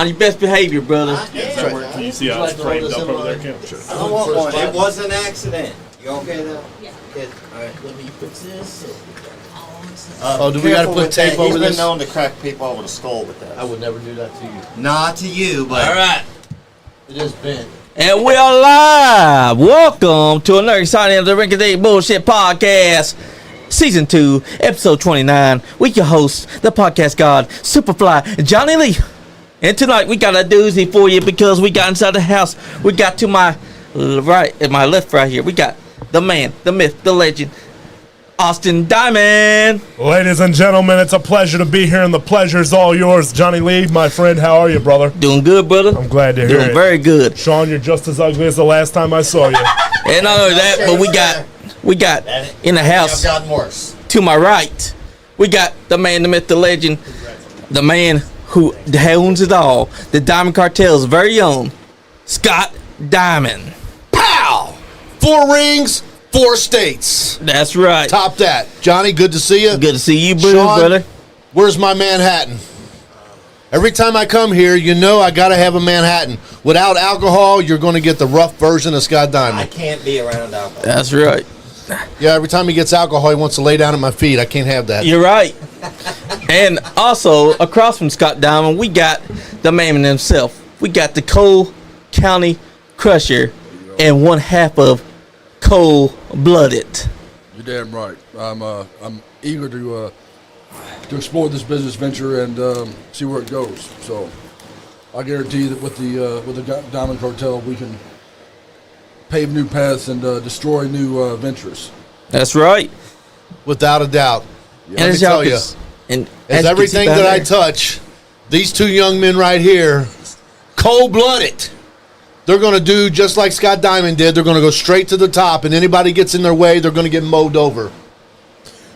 on your best behavior, brother. Can you see how it's framed up over there, Kim? Sure. I don't want one. It was an accident. You okay though? Yeah. Good. All right. Let me fix this. Do we got to put tape over He's this? been known to crack people over the skull with that. I would never do that to you. Not to you, but All right. It is bent. And we are live. Welcome to another exciting of the Rinky Dink Bullshit Podcast, Season 2, Episode 29. With your host, the podcast god, SuperFly Johnny Lee. And tonight we got a doozy for you because we got inside the house. We got to my right, and my left right here. We got the man, the myth, the legend, Austin Diamond. Ladies and gentlemen, it's a pleasure to be here, and the pleasure's all yours. Johnny Lee, my friend, how are you, brother? Doing good, brother. I'm glad to hear it. Doing very good. Sean, you're just as ugly as the last time I saw you. And not only that, but we got in the house I've gotten worse. to my right, we got the man, the myth, the legend, the man who owns it all, the Diamond Cartel's very own, Scott Diamond. Pow! 4 rings, 4 states. That's right. Top that. Johnny, good to see you. Good to see you, Sean, brother. Where's my Manhattan? Every time I come here, you know I got to have a Manhattan. Without alcohol, you're going to get the rough version of Scott I Diamond. can't be around alcohol. That's right. Yeah, every time he gets alcohol, he wants to lay down at my feet. I can't have that. You're right. And also, across from Scott Diamond, we got the man himself. We got the Cole County Crusher and one half of Cold-Blooded. You're damn right. I'm eager to explore this business venture and see where it goes. So I guarantee that with the Diamond Cartel, we can pave new paths and destroy new ventures. That's right. Without a doubt. And Let me as y'all tell you, and as you can see everything behind that I there- touch, these 2 young men right here, cold-blooded. They're going to do just like Scott Diamond did. They're going to go straight to the top, and anybody gets in their way, they're going to get mowed over.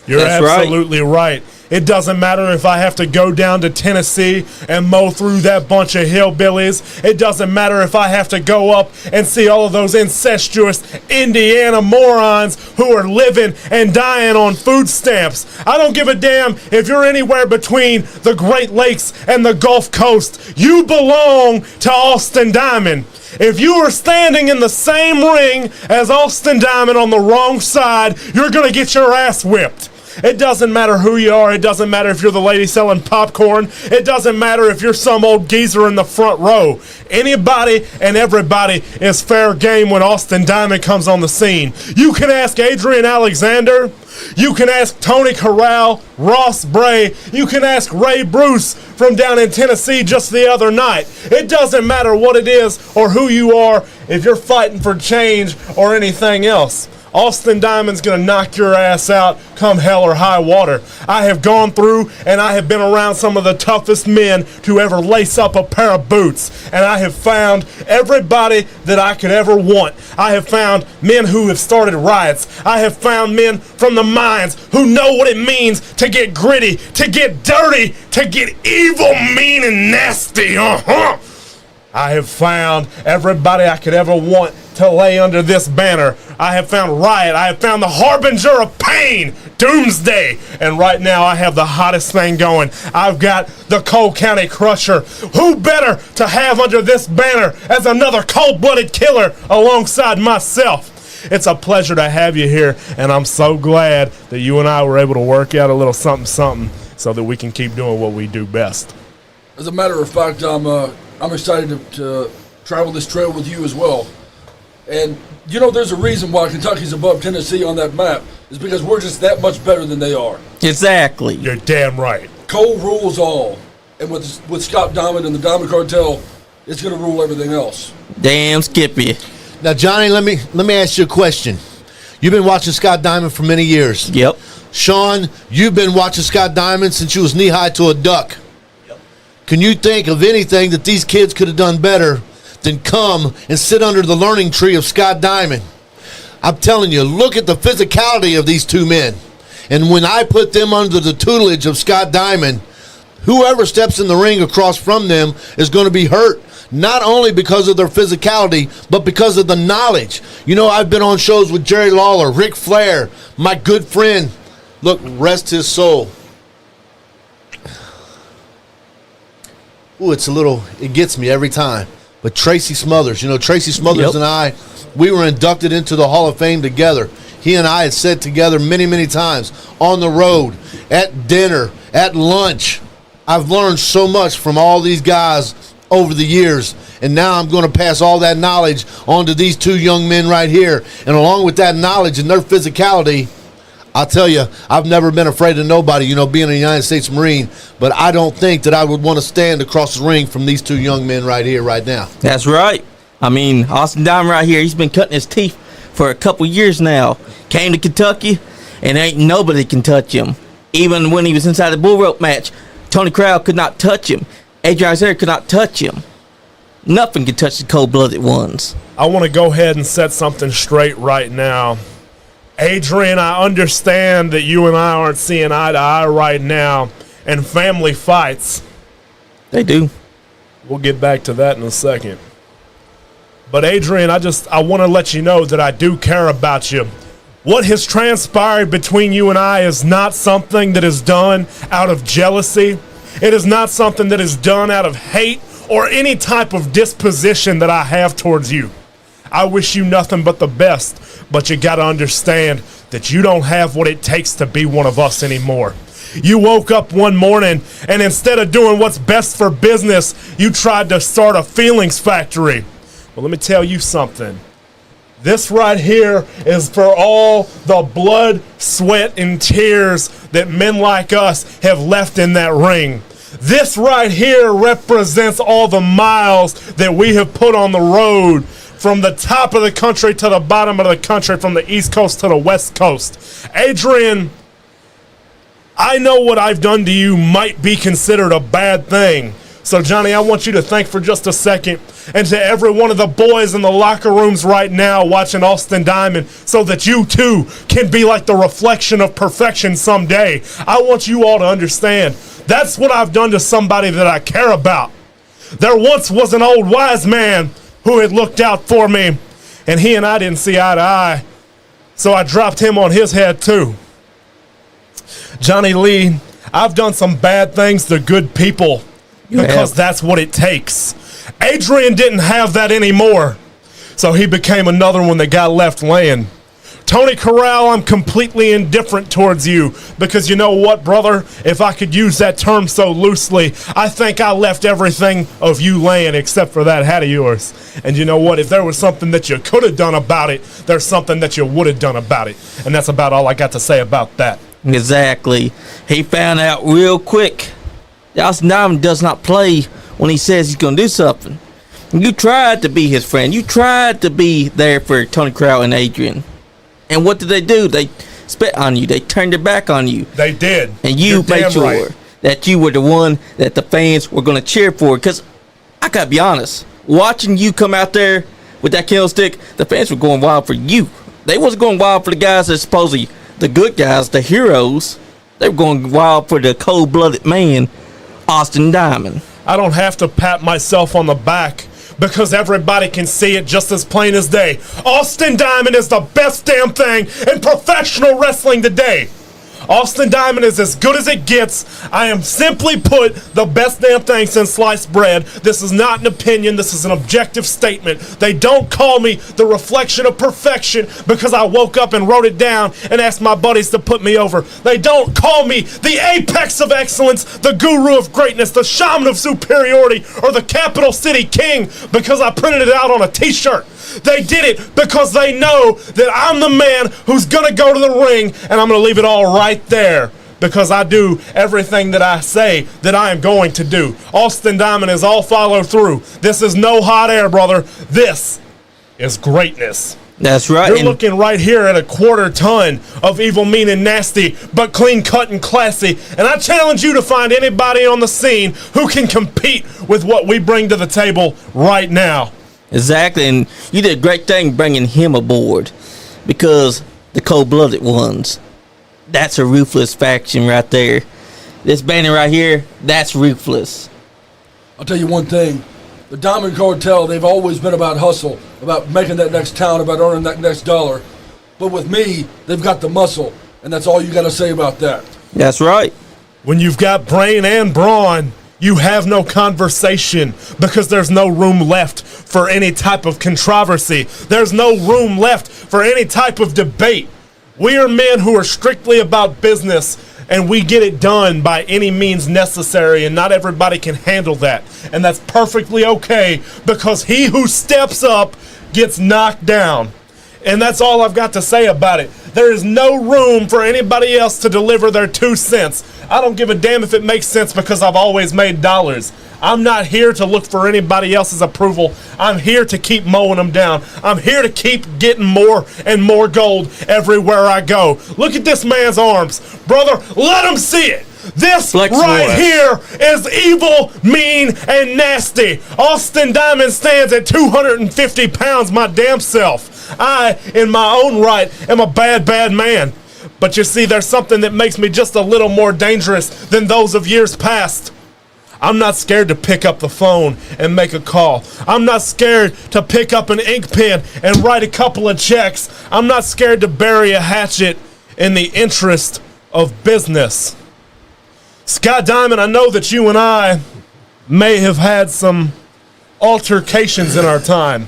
You're That's right. absolutely right. It doesn't matter if I have to go down to Tennessee and mow through that bunch of hillbillies. It doesn't matter if I have to go up and see all of those incestuous Indiana morons who are living and dying on food stamps. I don't give a damn if you're anywhere between the Great Lakes and the Gulf Coast. You belong to Austin Diamond. If you are standing in the same ring as Austin Diamond on the wrong side, you're going to get your ass whipped. It doesn't matter who you are. It doesn't matter if you're the lady selling popcorn. It doesn't matter if you're some old geezer in the front row. Anybody and everybody is fair game when Austin Diamond comes on the scene. You can ask Adrian Alexander. You can ask Tony Corral, Ross Bray. You can ask Ray Bruce from down in Tennessee just the other night. It doesn't matter what it is or who you are if you're fighting for change or anything else. Austin Diamond's going to knock your ass out come hell or high water. I have gone through and I have been around some of the toughest men to ever lace up a pair of boots. And I have found everybody that I could ever want. I have found men who have started riots. I have found men from the mines who know what it means to get gritty, to get dirty, to get evil, mean, and nasty. I have found everybody I could ever want to lay under this banner. I have found riot. I have found the harbinger of pain, doomsday. And right now I have the hottest thing going. I've got the Cole County Crusher. Who better to have under this banner as another cold-blooded killer alongside myself? It's a pleasure to have you here, and I'm so glad that you and I were able to work out a little something so that we can keep doing what we do best. As a matter of fact, I'm excited to travel this trail with you as well. And you know, there's a reason why Kentucky's above Tennessee on that map. Is because we're just that much better than they are. Exactly. You're damn right. Cole rules all, and with Scott Diamond and the Diamond Cartel, it's going to rule everything else. Damn Skippy. Now, Johnny, let me ask you a question. You've been watching Scott Diamond for many years. Yep. Sean, you've been watching Scott Diamond since you was knee-high to a duck. Yep. Can you think of anything that these kids could have done better than come and sit under the learning tree of Scott Diamond? I'm telling you, look at the physicality of these 2 men. And when I put them under the tutelage of Scott Diamond, whoever steps in the ring across from them is going to be hurt. Not only because of their physicality, but because of the knowledge. You know, I've been on shows with Jerry Lawler, Ric Flair, my good friend. Look, rest his soul. it gets me every time. But Tracy Smothers, Tracy Smothers and I, we were inducted into the Hall of Fame together. He and I had sat together many, many times on the road, at dinner, at lunch. I've learned so much from all these guys over the years, and now I'm going to pass all that knowledge on to these two young men right here. And along with that knowledge and their physicality, I'll tell you, I've never been afraid of nobody, being a United States Marine, but I don't think that I would want to stand across the ring from these two young men right here, right now. That's right. I mean, Austin Diamond right here, he's been cutting his teeth for a couple years now. Came to Kentucky, and ain't nobody can touch him. Even when he was inside the bull rope match, Tony Crowell could not touch him. Adrian Isaiah could not touch him. Nothing can touch the cold-blooded ones. I want to go ahead and set something straight right now. Adrian, I understand that you and I aren't seeing eye to eye right now, and family fights. They do. We'll get back to that in a second. But Adrian, I want to let you know that I do care about you. What has transpired between you and I is not something that is done out of jealousy. It is not something that is done out of hate or any type of disposition that I have towards you. I wish you nothing but the best, but you got to understand that you don't have what it takes to be one of us anymore. You woke up one morning, and instead of doing what's best for business, you tried to start a feelings factory. Well, let me tell you something. This right here is for all the blood, sweat, and tears that men like us have left in that ring. This right here represents all the miles that we have put on the road, from the top of the country to the bottom of the country, from the East Coast to the West Coast. Adrian, I know what I've done to you might be considered a bad thing. So, Johnny, I want you to think for just a second, and to every one of the boys in the locker rooms right now watching Austin Diamond, so that you too can be like the reflection of perfection someday. I want you all to understand that's what I've done to somebody that I care about. There once was an old wise man who had looked out for me, and he and I didn't see eye to eye, so I dropped him on his head too. Johnny Lee, I've done some bad things to good people because that's what it takes. Adrian didn't have that anymore, so he became another one that got left laying. Tony Corral, I'm completely indifferent towards you because you know what, brother? If I could use that term so loosely, I think I left everything of you laying except for that hat of yours. And you know what? If there was something that you could have done about it, there's something that you would have done about it. And that's about all I got to say about that. Exactly. He found out real quick. Austin Diamond does not play when he says he's going to do something. You tried to be his friend. You tried to be there for Tony Crowell and Adrian. And what did they do? They spit on you. They turned their back on you. They did. And you made sure that you were the one that the fans were going to cheer for. Because I got to be honest, watching you come out there with that candlestick, the fans were going wild for you. They wasn't going wild for the guys that supposedly the good guys, the heroes. They were going wild for the cold-blooded man, Austin Diamond. I don't have to pat myself on the back because everybody can see it just as plain as day. Austin Diamond is the best damn thing in professional wrestling today. Austin Diamond is as good as it gets. I am simply put the best damn thing since sliced bread. This is not an opinion. This is an objective statement. They don't call me the reflection of perfection because I woke up and wrote it down and asked my buddies to put me over. They don't call me the apex of excellence, the guru of greatness, the shaman of superiority, or the capital city king because I printed it out on a t-shirt. They did it because they know that I'm the man who's going to go to the ring, and I'm going to leave it all right there because I do everything that I say that I am going to do. Austin Diamond is all follow through. This is no hot air, brother. This is greatness. That's right. You're looking right here at a quarter ton of evil, mean, and nasty, but clean cut and classy. And I challenge you to find anybody on the scene who can compete with what we bring to the table right now. Exactly, and you did a great thing bringing him aboard because the cold-blooded ones, that's a ruthless faction right there. This bandit right here, that's ruthless. I'll tell you one thing. The Diamond Cartel, they've always been about hustle, about making that next town, about earning that next dollar. But with me, they've got the muscle, and that's all you got to say about that. That's right. When you've got brain and brawn, You have no conversation because there's no room left for any type of controversy. There's no room left for any type of debate. We are men who are strictly about business, and we get it done by any means necessary, and not everybody can handle that. And that's perfectly okay, because he who steps up gets knocked down. And that's all I've got to say about it. There is no room for anybody else to deliver their 2 cents. I don't give a damn if it makes sense, because I've always made dollars. I'm not here to look for anybody else's approval. I'm here to keep mowing them down. I'm here to keep getting more and more gold everywhere I go. Look at this man's arms. Brother, let him see it. This Flex right away. here is evil, mean, and nasty. Austin Diamond stands at 250 pounds, my damn self. I, in my own right, am a bad, bad man. But you see, there's something that makes me just a little more dangerous than those of years past. I'm not scared to pick up the phone and make a call. I'm not scared to pick up an ink pen and write a couple of checks. I'm not scared to bury a hatchet in the interest of business. Scott Diamond, I know that you and I may have had some altercations in our time.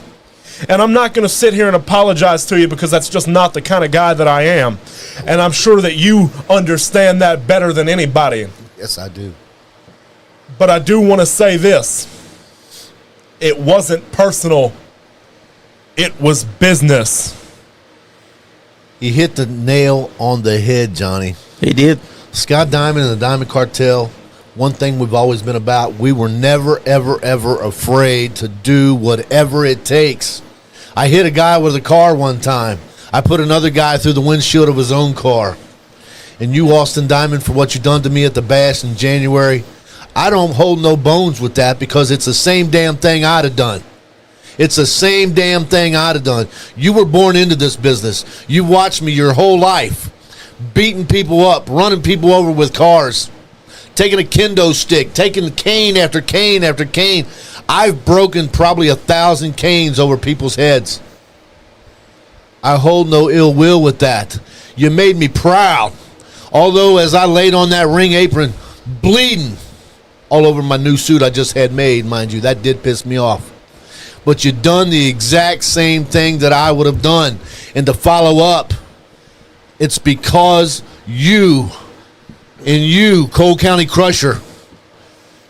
And I'm not going to sit here and apologize to you, because that's just not the kind of guy that I am. And I'm sure that you understand that better than anybody. Yes, I do. But I do want to say this. It wasn't personal. It was business. You hit the nail on the head, Johnny. He did. Scott Diamond and the Diamond Cartel, one thing we've always been about, we were never, ever, ever afraid to do whatever it takes. I hit a guy with a car one time. I put another guy through the windshield of his own car. And you, Austin Diamond, for what you done to me at the Bash in January, I don't hold no bones with that, because it's the same damn thing I'd have done. It's the same damn thing I'd have done. You were born into this business. You watched me your whole life, beating people up, running people over with cars, taking a kendo stick, taking cane after cane after cane. I've broken probably 1,000 canes over people's heads. I hold no ill will with that. You made me proud. Although as I laid on that ring apron, bleeding all over my new suit I just had made, mind you, that did piss me off. But you done the exact same thing that I would have done. And to follow up, it's because you, Cole County Crusher,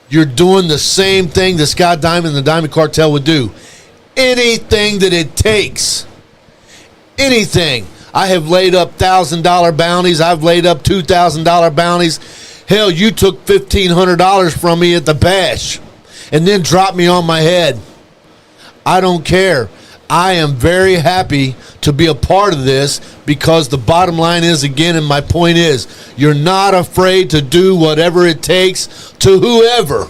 you're doing the same thing that Scott Diamond and the Diamond Cartel would do. Anything that it takes. Anything. I have laid up $1,000 bounties. I've laid up $2,000 bounties. Hell, you took $1,500 from me at the Bash and then dropped me on my head. I don't care. I am very happy to be a part of this, because the bottom line is, again, and my point is, you're not afraid to do whatever it takes to whoever.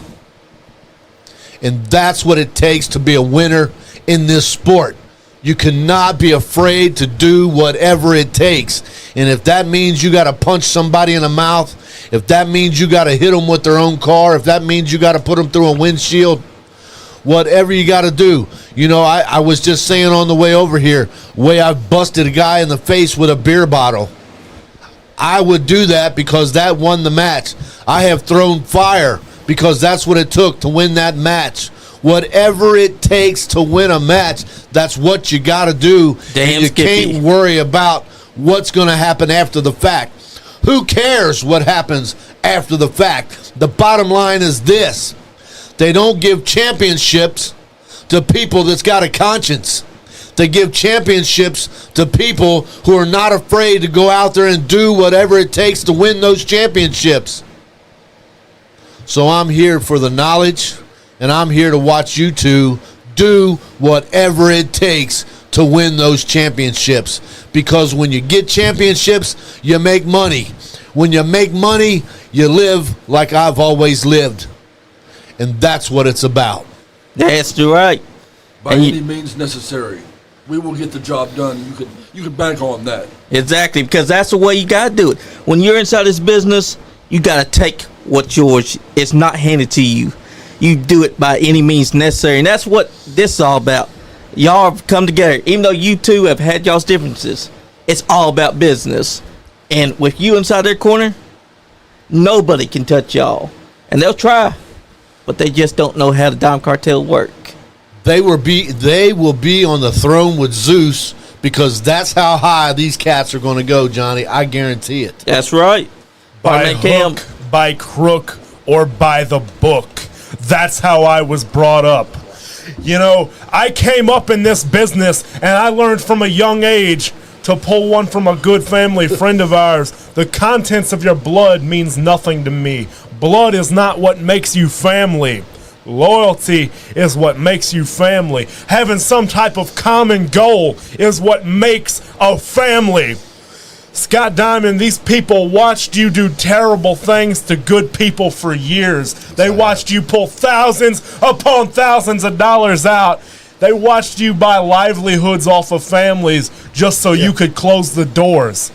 And that's what it takes to be a winner in this sport. You cannot be afraid to do whatever it takes. And if that means you got to punch somebody in the mouth, if that means you got to hit them with their own car, if that means you got to put them through a windshield, whatever you got to do. You know, I was just saying on the way over here, way I've busted a guy in the face with a beer bottle. I would do that because that won the match. I have thrown fire because that's what it took to win that match. Whatever it takes to win a match, that's what you got to do. Damn, you Skippy. can't worry about what's going to happen after the fact. Who cares what happens after the fact? The bottom line is this. They don't give championships to people that's got a conscience. They give championships to people who are not afraid to go out there and do whatever it takes to win those championships. So I'm here for the knowledge, and I'm here to watch you two do whatever it takes to win those championships. Because when you get championships, you make money. When you make money, you live like I've always lived. And that's what it's about. That's right. By And any means necessary, we will get the job done. You could bank on that. Exactly, because that's the way you got to do it. When you're inside this business, you got to take what's yours. It's not handed to you. You do it by any means necessary. And that's what this is all about. Y'all have come together. Even though you two have had y'all's differences, it's all about business. And with you inside their corner, nobody can touch y'all. And they'll try. but they just don't know how the Dime Cartel work. They will be on the throne with Zeus because that's how high these cats are going to go, Johnny. I guarantee it. That's right. By hook, by crook, or by the book. That's how I was brought up. You know, I came up in this business, and I learned from a young age, to pull one from a good family friend of ours, the contents of your blood means nothing to me. Blood is not what makes you family. Loyalty is what makes you family. Having some type of common goal is what makes a family. Scott Diamond, these people watched you do terrible things to good people for years. They watched you pull thousands upon thousands of dollars out. They watched you buy livelihoods off of families just so you could close the doors.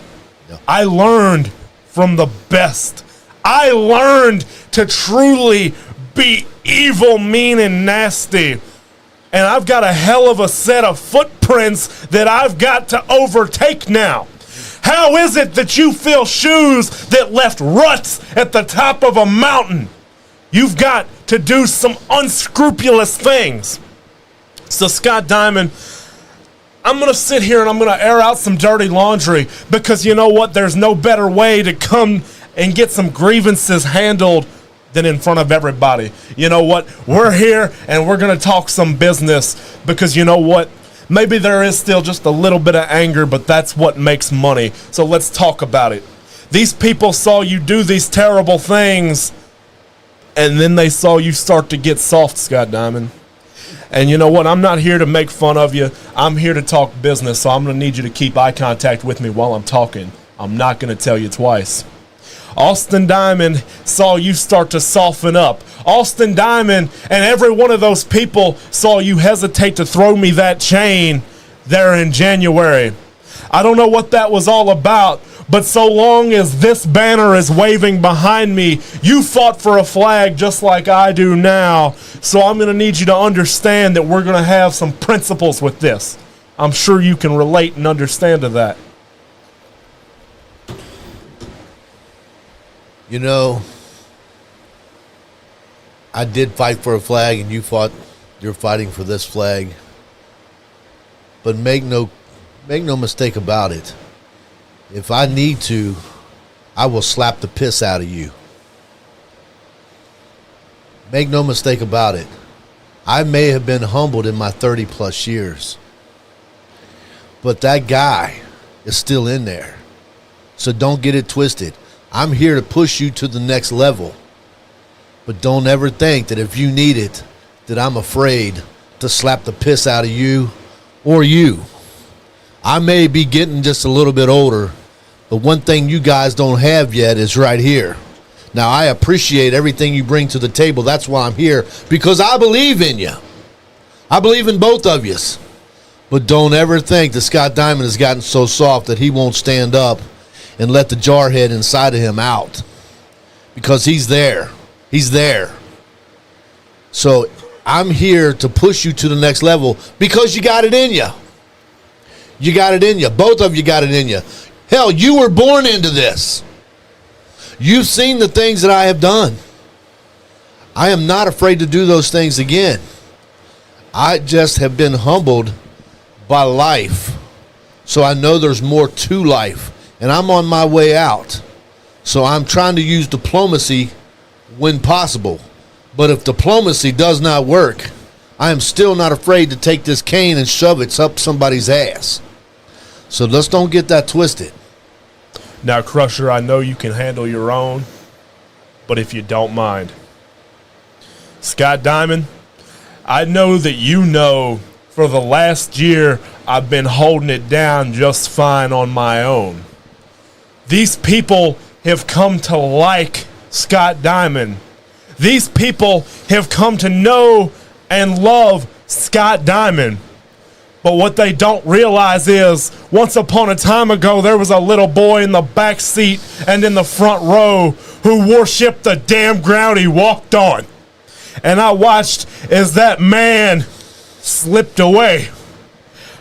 I learned from the best. I learned to truly be evil, mean, and nasty. And I've got a hell of a set of footprints that I've got to overtake now. How is it that you fill shoes that left ruts at the top of a mountain? You've got to do some unscrupulous things. So, Scott Diamond, I'm going to sit here and I'm going to air out some dirty laundry because you know what? There's no better way to come and get some grievances handled than in front of everybody. You know what? We're here and we're going to talk some business because you know what? Maybe there is still just a little bit of anger, but that's what makes money. So let's talk about it. These people saw you do these terrible things, and then they saw you start to get soft, Scott Diamond. And you know what? I'm not here to make fun of you. I'm here to talk business, so I'm going to need you to keep eye contact with me while I'm talking. I'm not going to tell you twice. Austin Diamond saw you start to soften up. Austin Diamond and every one of those people saw you hesitate to throw me that chain there in January. I don't know what that was all about, but so long as this banner is waving behind me, you fought for a flag just like I do now. So I'm going to need you to understand that we're going to have some principles with this. I'm sure you can relate and understand to that. You know, I did fight for a flag, and you're fighting for this flag. But make no mistake about it. If I need to, I will slap the piss out of you. Make no mistake about it. I may have been humbled in my 30 plus years, but that guy is still in there. So don't get it twisted. I'm here to push you to the next level. But don't ever think that if you need it, that I'm afraid to slap the piss out of you or you. I may be getting just a little bit older, but one thing you guys don't have yet is right here. Now, I appreciate everything you bring to the table. That's why I'm here, because I believe in you. I believe in both of you. But don't ever think that Scott Diamond has gotten so soft that he won't stand up and let the jarhead inside of him out, because he's there. He's there. So I'm here to push you to the next level because you got it in you. You got it in you. Both of you got it in you. Hell, you were born into this. You've seen the things that I have done. I am not afraid to do those things again. I just have been humbled by life. So I know there's more to life. And I'm on my way out. So I'm trying to use diplomacy when possible. But if diplomacy does not work, I am still not afraid to take this cane and shove it up somebody's ass. So let's don't get that twisted. Now, Crusher, I know you can handle your own, but if you don't mind. Scott Diamond, I know that you know for the last year I've been holding it down just fine on my own. These people have come to like Scott Diamond. These people have come to know and love Scott Diamond. But what they don't realize is, once upon a time ago, there was a little boy in the back seat and in the front row who worshipped the damn ground he walked on. And I watched as that man slipped away.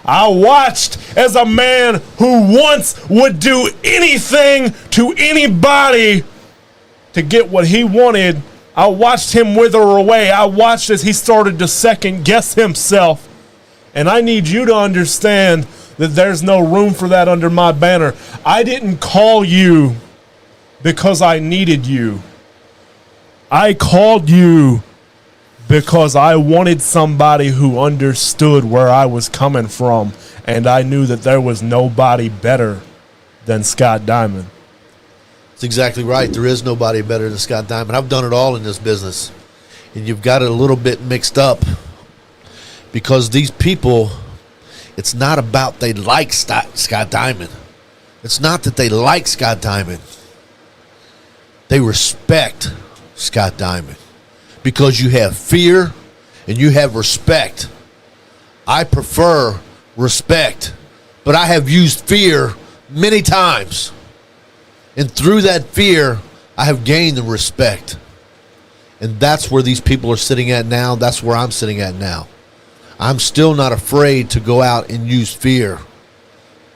I watched as a man who once would do anything to anybody to get what he wanted I watched him wither away. I watched as he started to second guess himself. And I need you to understand that there's no room for that under my banner. I didn't call you because I needed you. I called you because I wanted somebody who understood where I was coming from. And I knew that there was nobody better than Scott Diamond. That's exactly right. There is nobody better than Scott Diamond. I've done it all in this business. And you've got it a little bit mixed up because these people, it's not about they like Scott Diamond. It's not that they like Scott Diamond. They respect Scott Diamond because you have fear and you have respect. I prefer respect, but I have used fear many times. And through that fear, I have gained the respect. And that's where these people are sitting at now. That's where I'm sitting at now. I'm still not afraid to go out and use fear,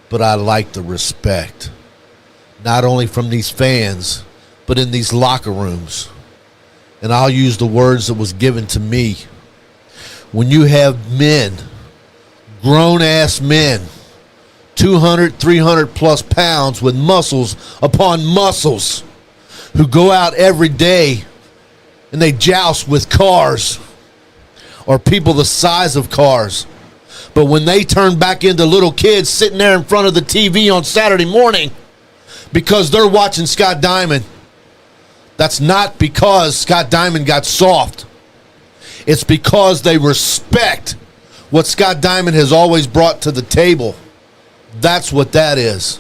but I like the respect. Not only from these fans, but in these locker rooms. And I'll use the words that was given to me. When you have men, grown-ass men, 200, 300 plus pounds with muscles upon muscles who go out every day and they joust with cars or people the size of cars. But when they turn back into little kids sitting there in front of the TV on Saturday morning because they're watching Scott Diamond, that's not because Scott Diamond got soft. It's because they respect what Scott Diamond has always brought to the table. That's what that is.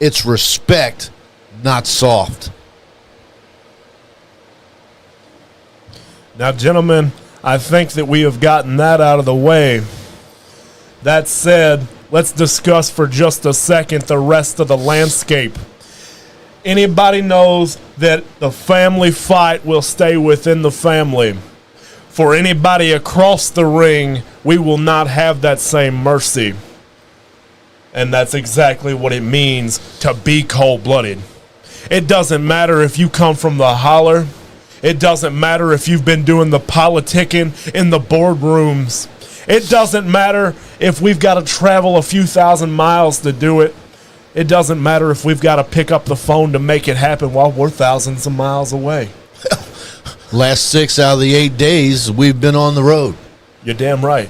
It's respect, not soft. Now, gentlemen, I think that we have gotten that out of the way. That said, let's discuss for just a second the rest of the landscape. Anybody knows that the family fight will stay within the family. For anybody across the ring, we will not have that same mercy. And that's exactly what it means to be cold-blooded. It doesn't matter if you come from the holler. It doesn't matter if you've been doing the politicking in the boardrooms. It doesn't matter if we've got to travel a few thousand miles to do it. It doesn't matter if we've got to pick up the phone to make it happen while we're thousands of miles away. Last 6 out of the 8 days, we've been on the road. You're damn right.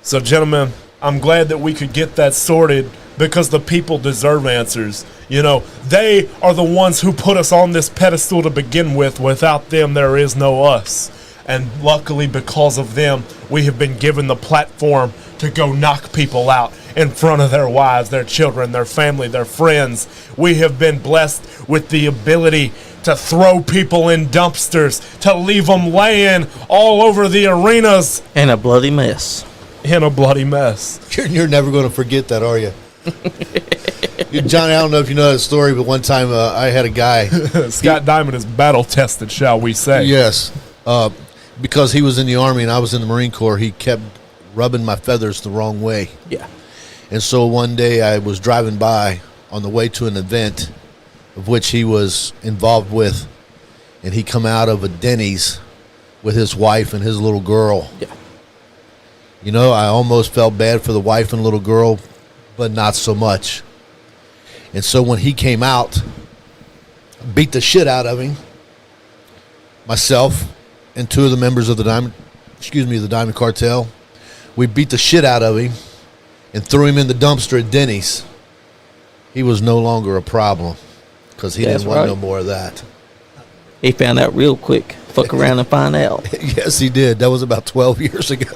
So, gentlemen, I'm glad that we could get that sorted because the people deserve answers. You know, they are the ones who put us on this pedestal to begin with. Without them, there is no us. And luckily, because of them, we have been given the platform to go knock people out in front of their wives, their children, their family, their friends. We have been blessed with the ability to throw people in dumpsters, to leave them laying all over the arenas. And a bloody mess. In a bloody mess. You're never going to forget that, are you? Johnny, I don't know if you know that story, but one time I had a guy. Scott Diamond is battle-tested, shall we say. Yes. Because he was in the Army and I was in the Marine Corps, he kept rubbing my feathers the wrong way. Yeah. And so one day I was driving by on the way to an event of which he was involved with, and he come out of a Denny's with his wife and his little girl. Yeah. You know, I almost felt bad for the wife and little girl, but not so much. And so when he came out, beat the shit out of him, myself and 2 of the members of the Diamond Cartel, we beat the shit out of him and threw him in the dumpster at Denny's. He was no longer a problem because he didn't want no more of that. He found out real quick. Fuck around and find out. Yes, he did. That was about 12 years ago.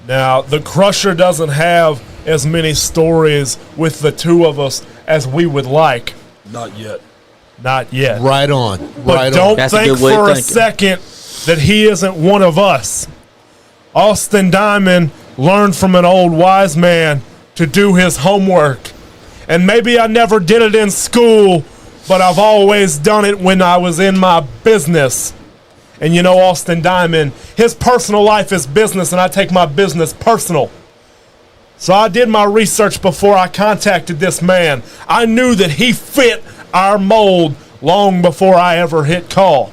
Now, the Crusher doesn't have as many stories with the 2 of us as we would like. Not yet. Not yet. Right on. But Right don't on. That's a think good way of for a thinking. second that he isn't one of us. Austin Diamond learned from an old wise man to do his homework. And maybe I never did it in school, but I've always done it when I was in my business. And you know, Austin Diamond, his personal life is business, and I take my business personal. So I did my research before I contacted this man. I knew that he fit our mold long before I ever hit call.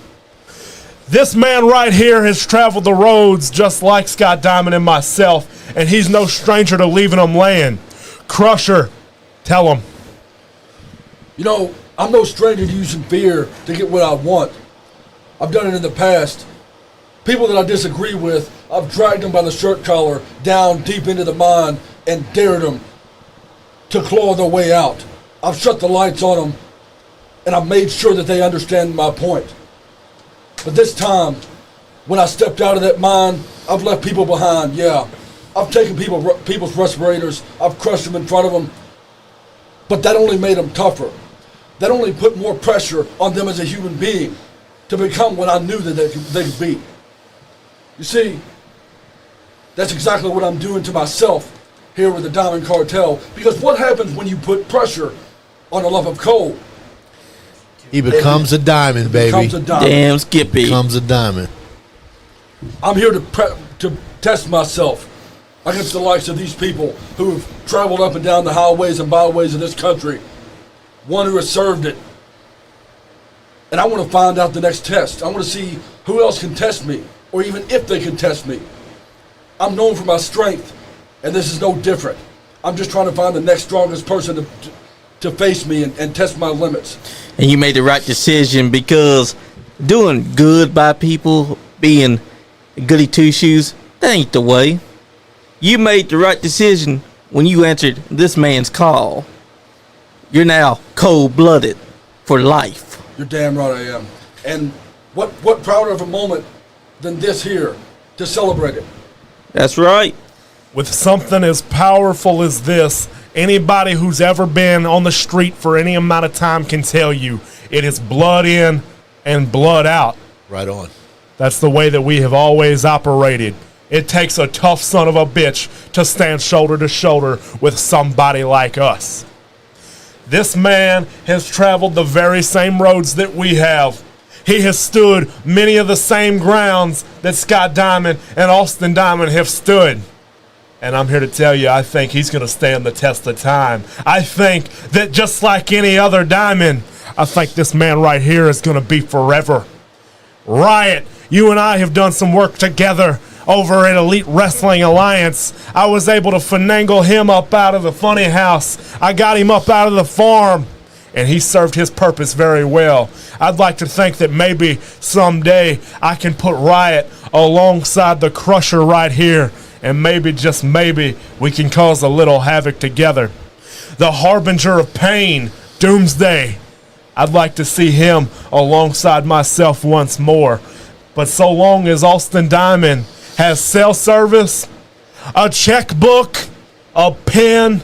This man right here has traveled the roads just like Scott Diamond and myself, and he's no stranger to leaving them laying. Crusher, tell him. You know, I'm no stranger to using fear to get what I want. I've done it in the past. People that I disagree with, I've dragged them by the shirt collar down deep into the mine and dared them to claw their way out. I've shut the lights on them, and I've made sure that they understand my point. But this time, when I stepped out of that mine, I've left people behind, yeah. I've taken people's respirators, I've crushed them in front of them, but that only made them tougher. That only put more pressure on them as a human being to become what I knew that they could be. You see, that's exactly what I'm doing to myself here with the Diamond Cartel, because what happens when you put pressure on a lump of coal? He becomes a diamond, baby. Becomes a diamond. Damn, Skippy. Becomes a diamond. I'm here to test myself against the likes of these people who have traveled up and down the highways and byways of this country. One who has served it. And I want to find out the next test. I want to see who else can test me, or even if they can test me. I'm known for my strength, and this is no different. I'm just trying to find the next strongest person to face me and test my limits. And you made the right decision, because doing good by people, being goody two-shoes, that ain't the way. You made the right decision when you answered this man's call. You're now cold-blooded for life. You're damn right I am. And what prouder of a moment than this here to celebrate it? That's right. With something as powerful as this, anybody who's ever been on the street for any amount of time can tell you it is blood in and blood out. Right on. That's the way that we have always operated. It takes a tough son of a bitch to stand shoulder to shoulder with somebody like us. This man has traveled the very same roads that we have. He has stood many of the same grounds that Scott Diamond and Austin Diamond have stood. And I'm here to tell you, I think he's going to stand the test of time. I think that just like any other diamond, I think this man right here is going to be forever. Riot, you and I have done some work together over at Elite Wrestling Alliance. I was able to finagle him up out of the funny house. I got him up out of the farm, and he served his purpose very well. I'd like to think that maybe someday I can put Riot alongside the Crusher right here, and maybe, just maybe, we can cause a little havoc together. The Harbinger of Pain, Doomsday. I'd like to see him alongside myself once more. But so long as Austin Diamond has cell service, a checkbook, a pen,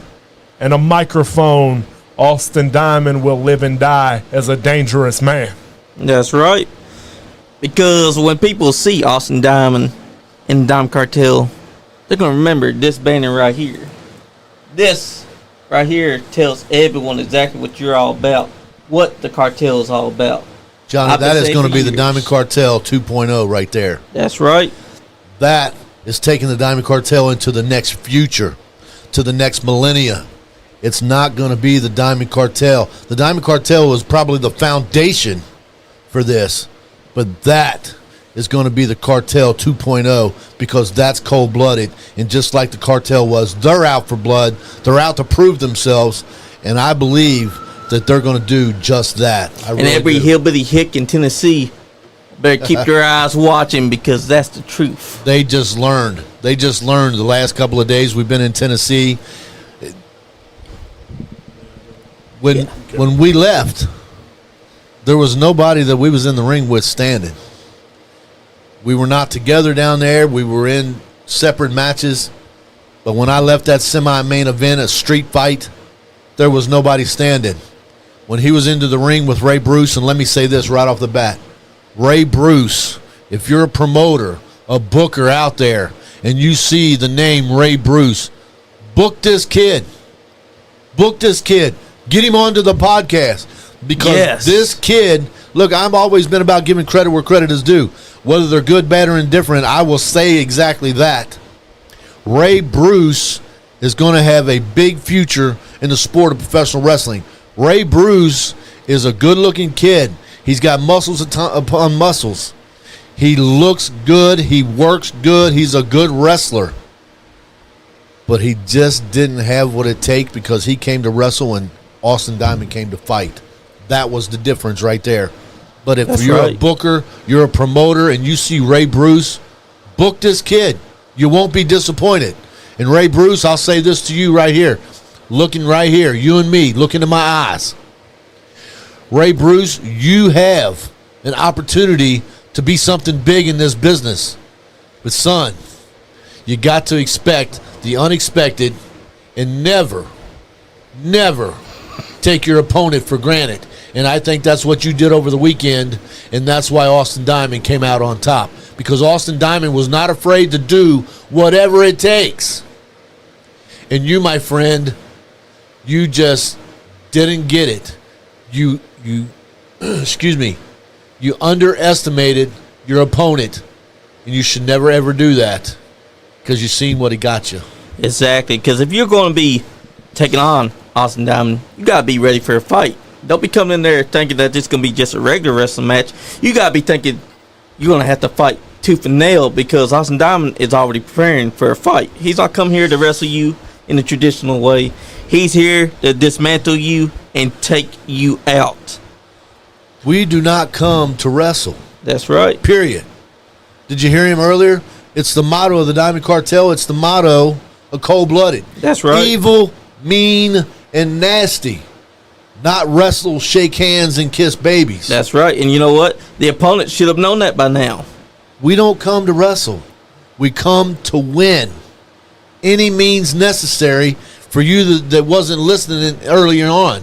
and a microphone, Austin Diamond will live and die as a dangerous man. That's right. Because when people see Austin Diamond in the Diamond Cartel, they're going to remember this banner right here. This right here tells everyone exactly what you're all about, what the cartel is all about. Johnny, that is going to be the Diamond Cartel 2.0 right there. That's right. That is taking the Diamond Cartel into the next future, to the next millennia. It's not going to be the Diamond Cartel. The Diamond Cartel was probably the foundation for this, but that is going to be the Cartel 2.0, because that's cold-blooded. And just like the cartel was, they're out for blood. They're out to prove themselves, and I believe that they're going to do just that. And really every hillbilly hick in Tennessee better keep your eyes watching, because that's the truth. They just learned. They just learned the last couple of days we've been in Tennessee. When we left, there was nobody that we was in the ring with standing. We were not together down there. We were in separate matches. But when I left that semi-main event, a street fight, there was nobody standing. When he was into the ring with Ray Bruce, and let me say this right off the bat, Ray Bruce, if you're a promoter, a booker out there, and you see the name Ray Bruce, book this kid. Book this kid. Get him onto the podcast. Because this kid, look, I've always been about giving credit where credit is due. Whether they're good, bad, or indifferent, I will say exactly that. Ray Bruce is going to have a big future in the sport of professional wrestling. Ray Bruce is a good-looking kid. He's got muscles upon muscles. He looks good. He works good. He's a good wrestler. But he just didn't have what it takes because he came to wrestle and Austin Diamond came to fight. That was the difference right there. But if you're a booker, you're a promoter, and you see Ray Bruce, book this kid. You won't be disappointed. And Ray Bruce, I'll say this to you right here. Looking right here, you and me, look into my eyes. Ray Bruce, you have an opportunity to be something big in this business. But son, you got to expect the unexpected and never take your opponent for granted. And I think that's what you did over the weekend, and that's why Austin Diamond came out on top. Because Austin Diamond was not afraid to do whatever it takes. And you, my friend, you just didn't get it. You excuse me, you underestimated your opponent, and you should never ever do that because you've seen what he got you. Exactly, because if you're going to be taking on Austin Diamond, you got to be ready for a fight. Don't be coming in there thinking that this is going to be just a regular wrestling match. You got to be thinking you're going to have to fight tooth and nail because Austin Diamond is already preparing for a fight. He's not come here to wrestle you in the traditional way. He's here to dismantle you and take you out. We do not come to wrestle. That's right. Period. Did you hear him earlier? It's the motto of the Diamond Cartel. It's the motto of Cold Blooded. That's right. Evil, mean, and nasty. Not wrestle, shake hands, and kiss babies. That's right. And you know what? The opponent should have known that by now. We don't come to wrestle. We come to win. Any means necessary for you that wasn't listening earlier on.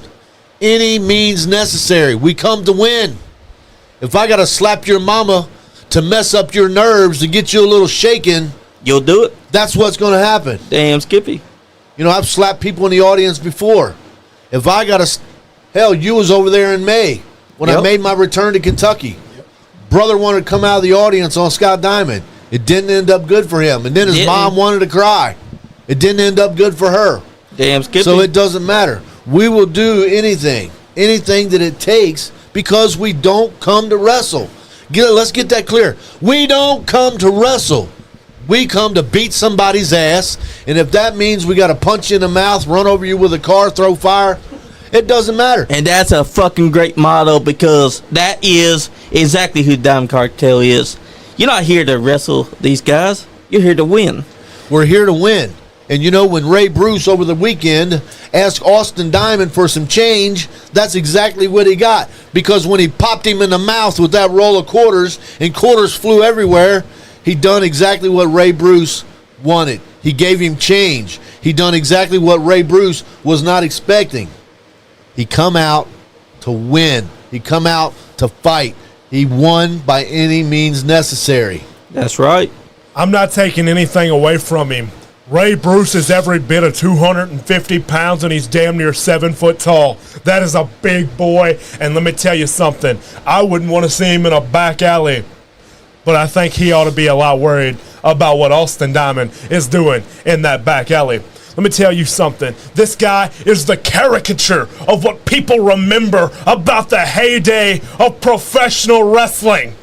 Any means necessary. We come to win. If I got to slap your mama to mess up your nerves to get you a little shaken, you'll do it. That's what's going to happen. Damn, Skippy. You know, I've slapped people in the audience before. If I got to... Hell, you was over there in May when I made my return to Kentucky. Brother wanted to come out of the audience on Scott Diamond. It didn't end up good for him. And then his mom wanted to cry. It didn't end up good for her. Damn, Skippy. So it doesn't matter. We will do anything that it takes because we don't come to wrestle. Let's get that clear. We don't come to wrestle. We come to beat somebody's ass. And if that means we got to punch you in the mouth, run over you with a car, throw fire, it doesn't matter. And that's a fucking great motto because that is exactly who Diamond Cartel is. You're not here to wrestle these guys. You're here to win. We're here to win. And you know, when Ray Bruce over the weekend asked Austin Diamond for some change, that's exactly what he got. Because when he popped him in the mouth with that roll of quarters and quarters flew everywhere, he done exactly what Ray Bruce wanted. He gave him change. He done exactly what Ray Bruce was not expecting. He come out to win. He come out to fight. He won by any means necessary. That's right. I'm not taking anything away from him. Ray Bruce is every bit of 250 pounds, and he's damn near 7 foot tall. That is a big boy, and let me tell you something. I wouldn't want to see him in a back alley, but I think he ought to be a lot worried about what Austin Diamond is doing in that back alley. Let me tell you something. This guy is the caricature of what people remember about the heyday of professional wrestling.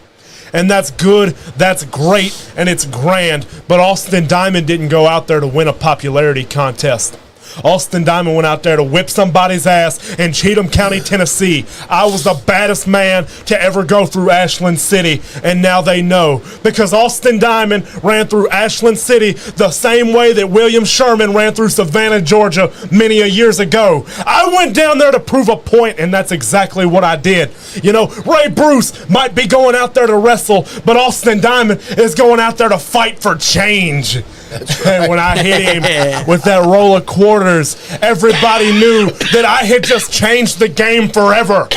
And that's good, that's great, and it's grand. But Austin Diamond didn't go out there to win a popularity contest. Austin Diamond went out there to whip somebody's ass in Cheatham County, Tennessee. I was the baddest man to ever go through Ashland City, and now they know. Because Austin Diamond ran through Ashland City the same way that William Sherman ran through Savannah, Georgia many a years ago. I went down there to prove a point, and that's exactly what I did. You know, Ray Bruce might be going out there to wrestle, but Austin Diamond is going out there to fight for change. That's right. And when I hit him with that roll of quarters, everybody knew that I had just changed the game forever.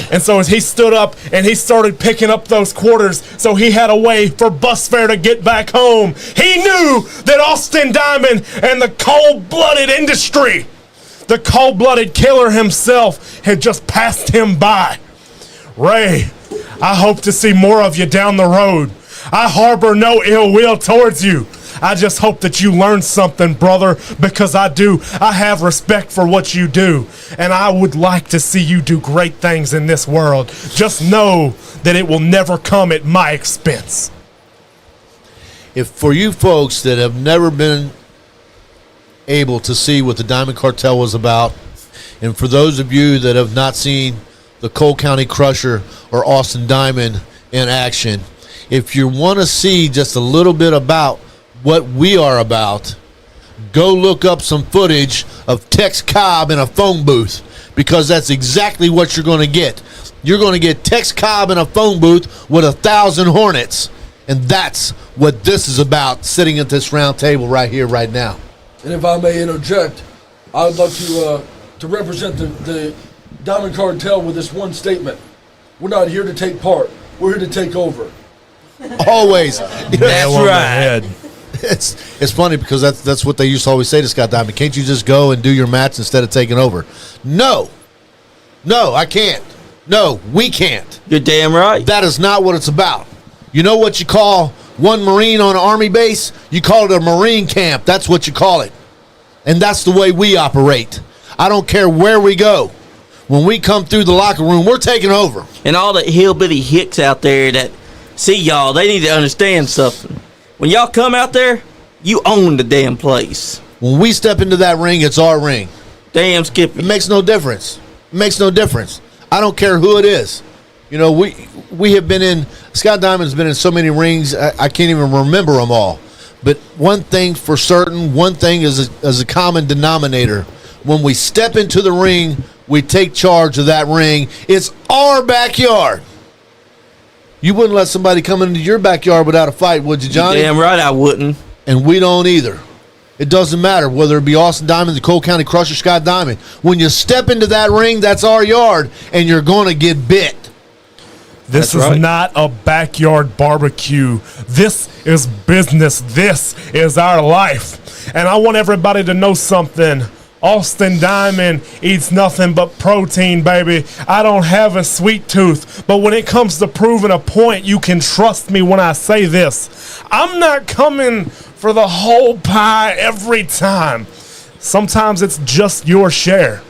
And so as he stood up and he started picking up those quarters so he had a way for bus fare to get back home, he knew that Austin Diamond and the cold-blooded industry, the cold-blooded killer himself, had just passed him by. Ray, I hope to see more of you down the road. I harbor no ill will towards you. I just hope that you learn something, brother, because I do. I have respect for what you do, and I would like to see you do great things in this world. Just know that it will never come at my expense. If for you folks that have never been able to see what the Diamond Cartel was about, and for those of you that have not seen the Cole County Crusher or Austin Diamond in action, if you want to see just a little bit about what we are about, go look up some footage of Tex Cobb in a phone booth, because that's exactly what you're going to get. You're going to get Tex Cobb in a phone booth with 1,000 Hornets, and that's what this is about, sitting at this round table right here, right now. And if I may interject, I would like to represent the Diamond Cartel with this one statement. We're not here to take part. We're here to take over. Always. That's right. It's funny because that's what they used to always say to Scott Diamond. Can't you just go and do your match instead of taking over? No, I can't. No, we can't. You're damn right. That is not what it's about. You know what you call one Marine on an Army base? You call it a Marine camp. That's what you call it. And that's the way we operate. I don't care where we go. When we come through the locker room, we're taking over. And all the hillbilly hicks out there that see y'all, they need to understand something. When y'all come out there, you own the damn place. When we step into that ring, it's our ring. Damn Skippy. It makes no difference. It makes no difference. I don't care who it is. You know, we have been in, Scott Diamond's been in so many rings, I can't even remember them all. But one thing for certain, one thing is a common denominator. When we step into the ring, we take charge of that ring. It's our backyard. You wouldn't let somebody come into your backyard without a fight, would you, Johnny? Damn right I wouldn't. And we don't either. It doesn't matter whether it be Austin Diamond, the Cole County Crusher, Scott Diamond. When you step into that ring, that's our yard, and you're going to get bit. This is not a backyard barbecue. This is business. This is our life. And I want everybody to know something. Austin Diamond eats nothing but protein, baby. I don't have a sweet tooth. But when it comes to proving a point, you can trust me when I say this. I'm not coming for the whole pie every time. Sometimes it's just your share.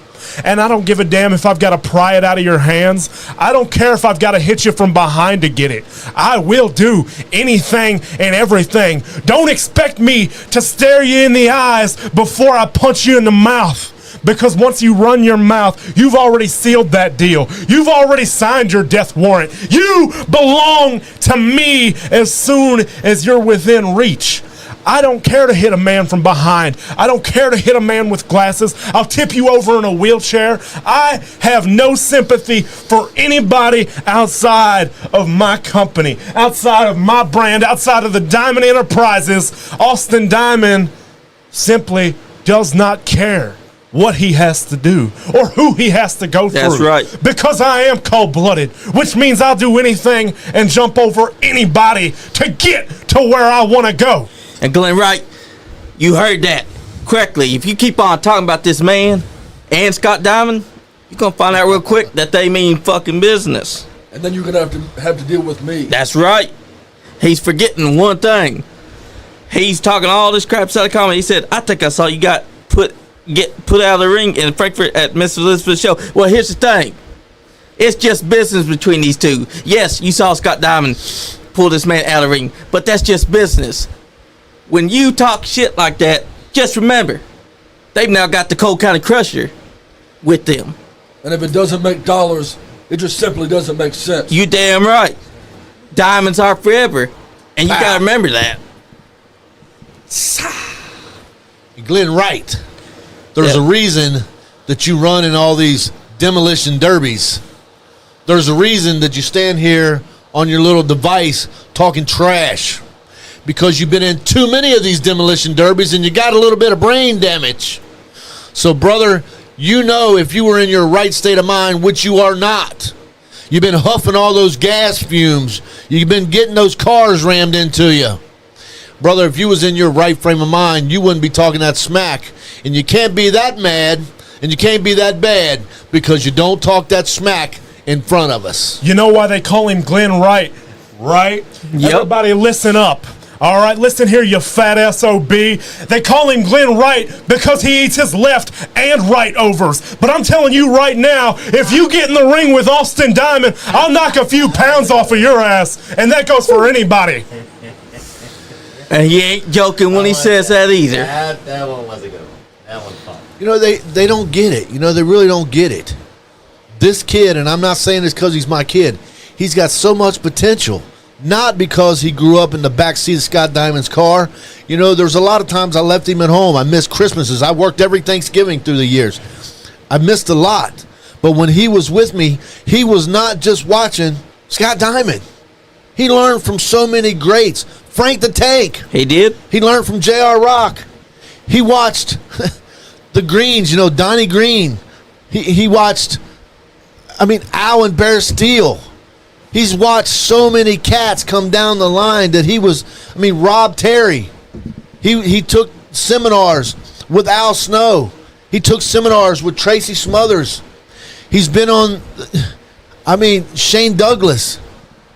And I don't give a damn if I've got to pry it out of your hands. I don't care if I've got to hit you from behind to get it. I will do anything and everything. Don't expect me to stare you in the eyes before I punch you in the mouth. Because once you run your mouth, you've already sealed that deal. You've already signed your death warrant. You belong to me as soon as you're within reach. I don't care to hit a man from behind. I don't care to hit a man with glasses. I'll tip you over in a wheelchair. I have no sympathy for anybody outside of my company, outside of my brand, outside of the Diamond Enterprises. Austin Diamond simply does not care what he has to do or who he has to go through. That's right. Because I am cold-blooded, which means I'll do anything and jump over anybody to get to where I want to go. And Glenn Wright, you heard that correctly. If you keep on talking about this man and Scott Diamond, you're going to find out real quick that they mean fucking business. And then you're going to have to deal with me. That's right. He's forgetting one thing. He's talking all this crap out of comedy. He said, I think I saw you got put out of the ring in Frankfurt at Miss Elizabeth's show. Well, here's the thing. It's just business between these two. Yes, you saw Scott Diamond pull this man out of the ring, but that's just business. When you talk shit like that, just remember, they've now got the Cole County Crusher with them. And if it doesn't make dollars, it just simply doesn't make sense. You damn right. Diamonds are forever, and you got to remember that. Glenn Wright, there's a reason that you run in all these demolition derbies. There's a reason that you stand here on your little device talking trash. Because you've been in too many of these demolition derbies and you got a little bit of brain damage. So, brother, you know if you were in your right state of mind, which you are not. You've been huffing all those gas fumes. You've been getting those cars rammed into you. Brother, if you was in your right frame of mind, you wouldn't be talking that smack. And you can't be that mad and you can't be that bad because you don't talk that smack in front of us. You know why they call him Glenn Wright, right? Yep. Everybody listen up. All right, listen here, you fat SOB. They call him Glenn Wright because he eats his left and right overs. But I'm telling you right now, if you get in the ring with Austin Diamond, I'll knock a few pounds off of your ass. And that goes for anybody. And he ain't joking when he says that either. That one was a good one. That one fun. You know, they don't get it. You know, they really don't get it. This kid, and I'm not saying this because he's my kid, he's got so much potential. Not because he grew up in the backseat of Scott Diamond's car. You know, there's a lot of times I left him at home. I missed Christmases. I worked every Thanksgiving through the years. I missed a lot. But when he was with me, he was not just watching Scott Diamond. He learned from so many greats. Frank the Tank. He did? He learned from J.R. Rock. He watched the Greens, you know, Donnie Green. He watched, Al and Bear Steele. He's watched so many cats come down the line that Rob Terry. He took seminars with Al Snow. He took seminars with Tracy Smothers. He's been on, Shane Douglas.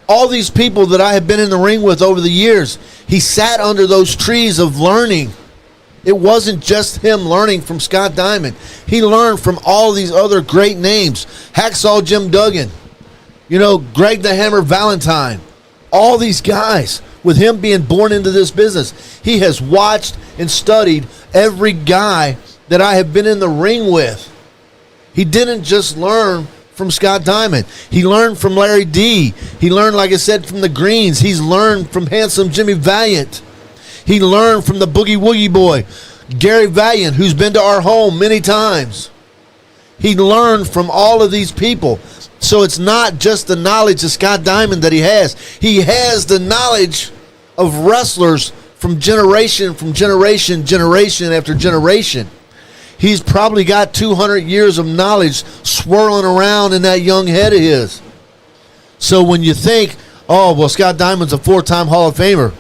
All these people that I have been in the ring with over the years, he sat under those trees of learning. It wasn't just him learning from Scott Diamond. He learned from all these other great names. Hacksaw Jim Duggan, you know, Greg the Hammer Valentine. All these guys, with him being born into this business, he has watched and studied every guy that I have been in the ring with. He didn't just learn from Scott Diamond. He learned from Larry D. He learned, like I said, from the Greens. He's learned from Handsome Jimmy Valiant. He learned from the Boogie Woogie Boy, Gary Valiant, who's been to our home many times. He learned from all of these people. So it's not just the knowledge of Scott Diamond that he has. He has the knowledge of wrestlers from generation after generation. He's probably got 200 years of knowledge swirling around in that young head of his. So when you think, Scott Diamond's a 4-time Hall of Famer,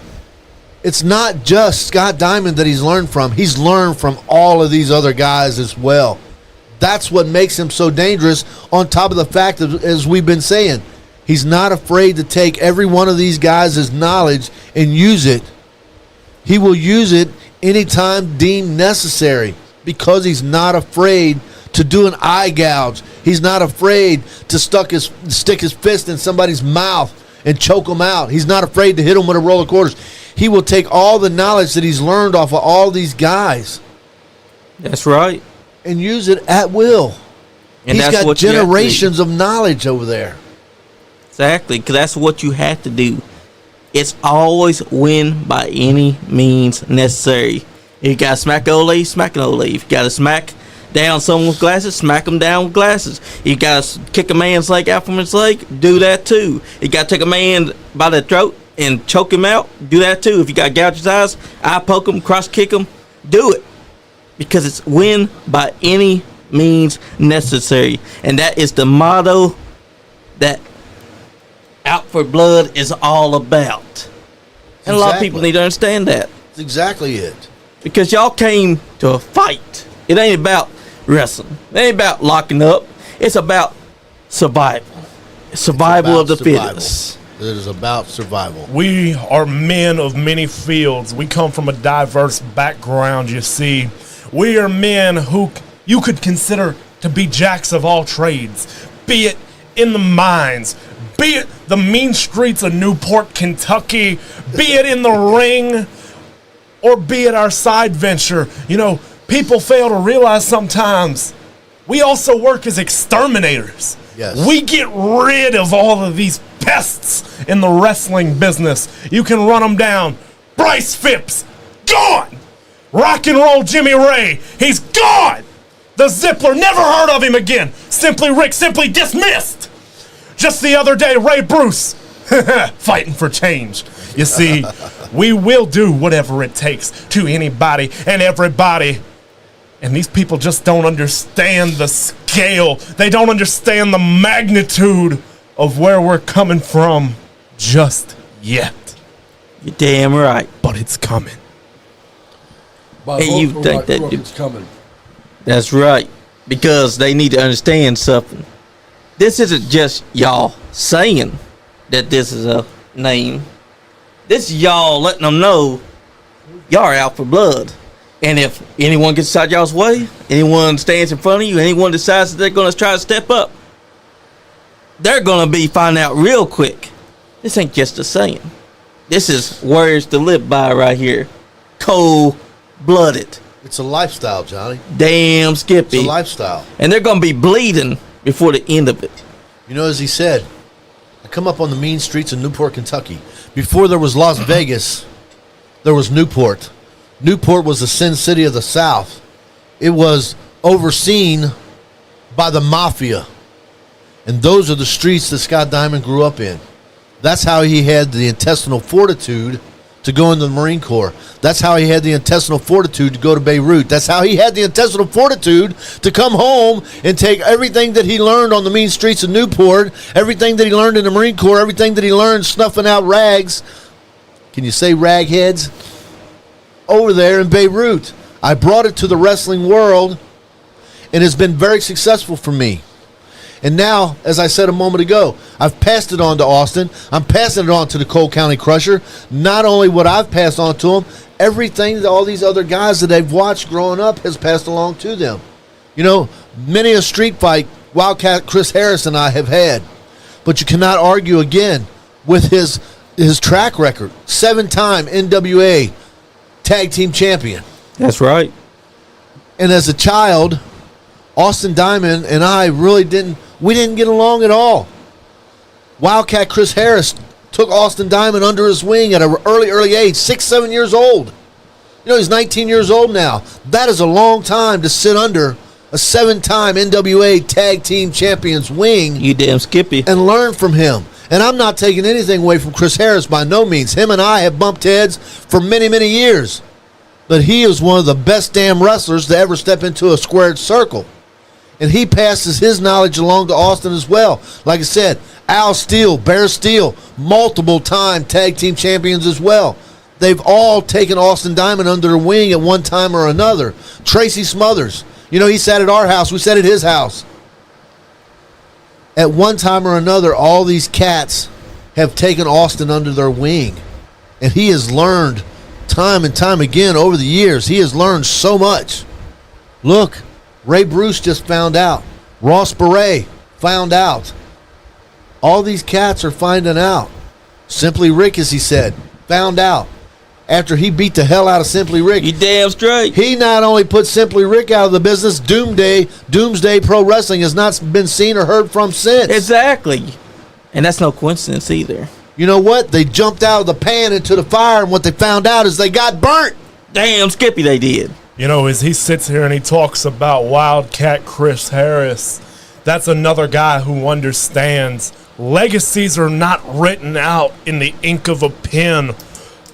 it's not just Scott Diamond that he's learned from. He's learned from all of these other guys as well. That's what makes him so dangerous, on top of the fact that, as we've been saying, he's not afraid to take every one of these guys' knowledge and use it. He will use it anytime deemed necessary because he's not afraid to do an eye gouge. He's not afraid to stick his fist in somebody's mouth and choke them out. He's not afraid to hit them with a roll of quarters. He will take all the knowledge that he's learned off of all these guys. That's right. And use it at will. And he's got generations of knowledge over there. Exactly, because that's what you have to do. It's always win by any means necessary. If you got to smack old lady, smack an old lady. If you got to smack down someone with glasses, smack them down with glasses. If you got to kick a man's leg out from his leg, do that too. If you got to take a man by the throat and choke him out, do that too. If you got to gouge his eyes, eye poke him, cross kick him, do it. Because it's win by any means necessary. And that is the motto that Out for Blood is all about. And a lot of people need to understand that. That's exactly it. Because y'all came to a fight. It ain't about wrestling. It ain't about locking up. It's about survival. Survival of the fittest. It is about survival. We are men of many fields. We come from a diverse background, you see. We are men who you could consider to be jacks of all trades, be it in the mines, be it the mean streets of Newport, Kentucky, be it in the ring, or be it our side venture. You know, people fail to realize sometimes we also work as exterminators. Yes. We get rid of all of these pests in the wrestling business. You can run them down. Bryce Phipps, gone. Rock and Roll Jimmy Ray, he's gone. The Zippler, never heard of him again. Simply Rick, simply dismissed. Just the other day, Ray Bruce, fighting for change. You see, we will do whatever it takes to anybody and everybody. And these people just don't understand the scale. They don't understand the magnitude of where we're coming from just yet. You're damn right. But it's coming. Hey, you think that it's coming. That's right. Because they need to understand something. This isn't just y'all saying that this is a name. This is y'all letting them know y'all are out for blood. And if anyone gets inside y'all's way, anyone stands in front of you, anyone decides that they're going to try to step up, they're going to be finding out real quick. This ain't just a saying. This is words to live by right here. Cold-blooded. It's a lifestyle, Johnny. Damn Skippy. It's a lifestyle. And they're going to be bleeding before the end of it. You know, as he said, I come up on the mean streets of Newport, Kentucky. Before there was Las Vegas, there was Newport. Newport was the Sin City of the South. It was overseen by the mafia. And those are the streets that Scott Diamond grew up in. That's how he had the intestinal fortitude to go into the Marine Corps. That's how he had the intestinal fortitude to go to Beirut. That's how he had the intestinal fortitude to come home and take everything that he learned on the mean streets of Newport, everything that he learned in the Marine Corps, everything that he learned snuffing out rags. Can you say ragheads? Over there in Beirut. I brought it to the wrestling world, and it's been very successful for me. And now, as I said a moment ago, I've passed it on to Austin. I'm passing it on to the Cole County Crusher. Not only what I've passed on to them, everything that all these other guys that they've watched growing up has passed along to them. You know, many a street fight Wildcat Chris Harris and I have had. But you cannot argue again with his track record. 7-time NWA Tag Team Champion. That's right. And as a child, Austin Diamond and I really didn't get along at all. Wildcat Chris Harris took Austin Diamond under his wing at an early age, 6-7 years old. You know, he's 19 years old now. That is a long time to sit under a 7-time NWA Tag Team Champion's wing. You damn Skippy. And learn from him. And I'm not taking anything away from Chris Harris by no means. Him and I have bumped heads for many, many years. But he is one of the best damn wrestlers to ever step into a squared circle. And he passes his knowledge along to Austin as well. Like I said, Al Steele, Bear Steele, multiple-time tag team champions as well. They've all taken Austin Diamond under their wing at one time or another. Tracy Smothers, you know, he sat at our house. We sat at his house. At one time or another, all these cats have taken Austin under their wing. And he has learned time and time again over the years. He has learned so much. Look, Ray Bruce just found out. Ross Beret found out. All these cats are finding out. Simply Rick, as he said, found out. After he beat the hell out of Simply Rick. You damn straight. He not only put Simply Rick out of the business, Doomsday Pro Wrestling has not been seen or heard from since. Exactly. And that's no coincidence either. You know what? They jumped out of the pan into the fire, and what they found out is they got burnt. Damn Skippy, they did. You know, as he sits here and he talks about Wildcat Chris Harris, that's another guy who understands legacies are not written out in the ink of a pen,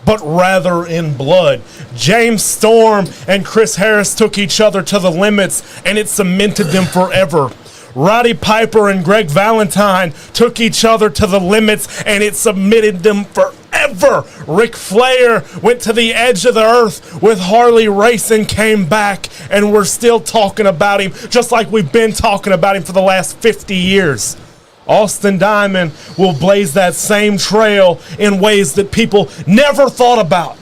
but rather in blood. James Storm and Chris Harris took each other to the limits, and it cemented them forever. Roddy Piper and Greg Valentine took each other to the limits, and it cemented them forever. Ric Flair went to the edge of the earth with Harley Race and came back, and we're still talking about him, just like we've been talking about him for the last 50 years. Austin Diamond will blaze that same trail in ways that people never thought about,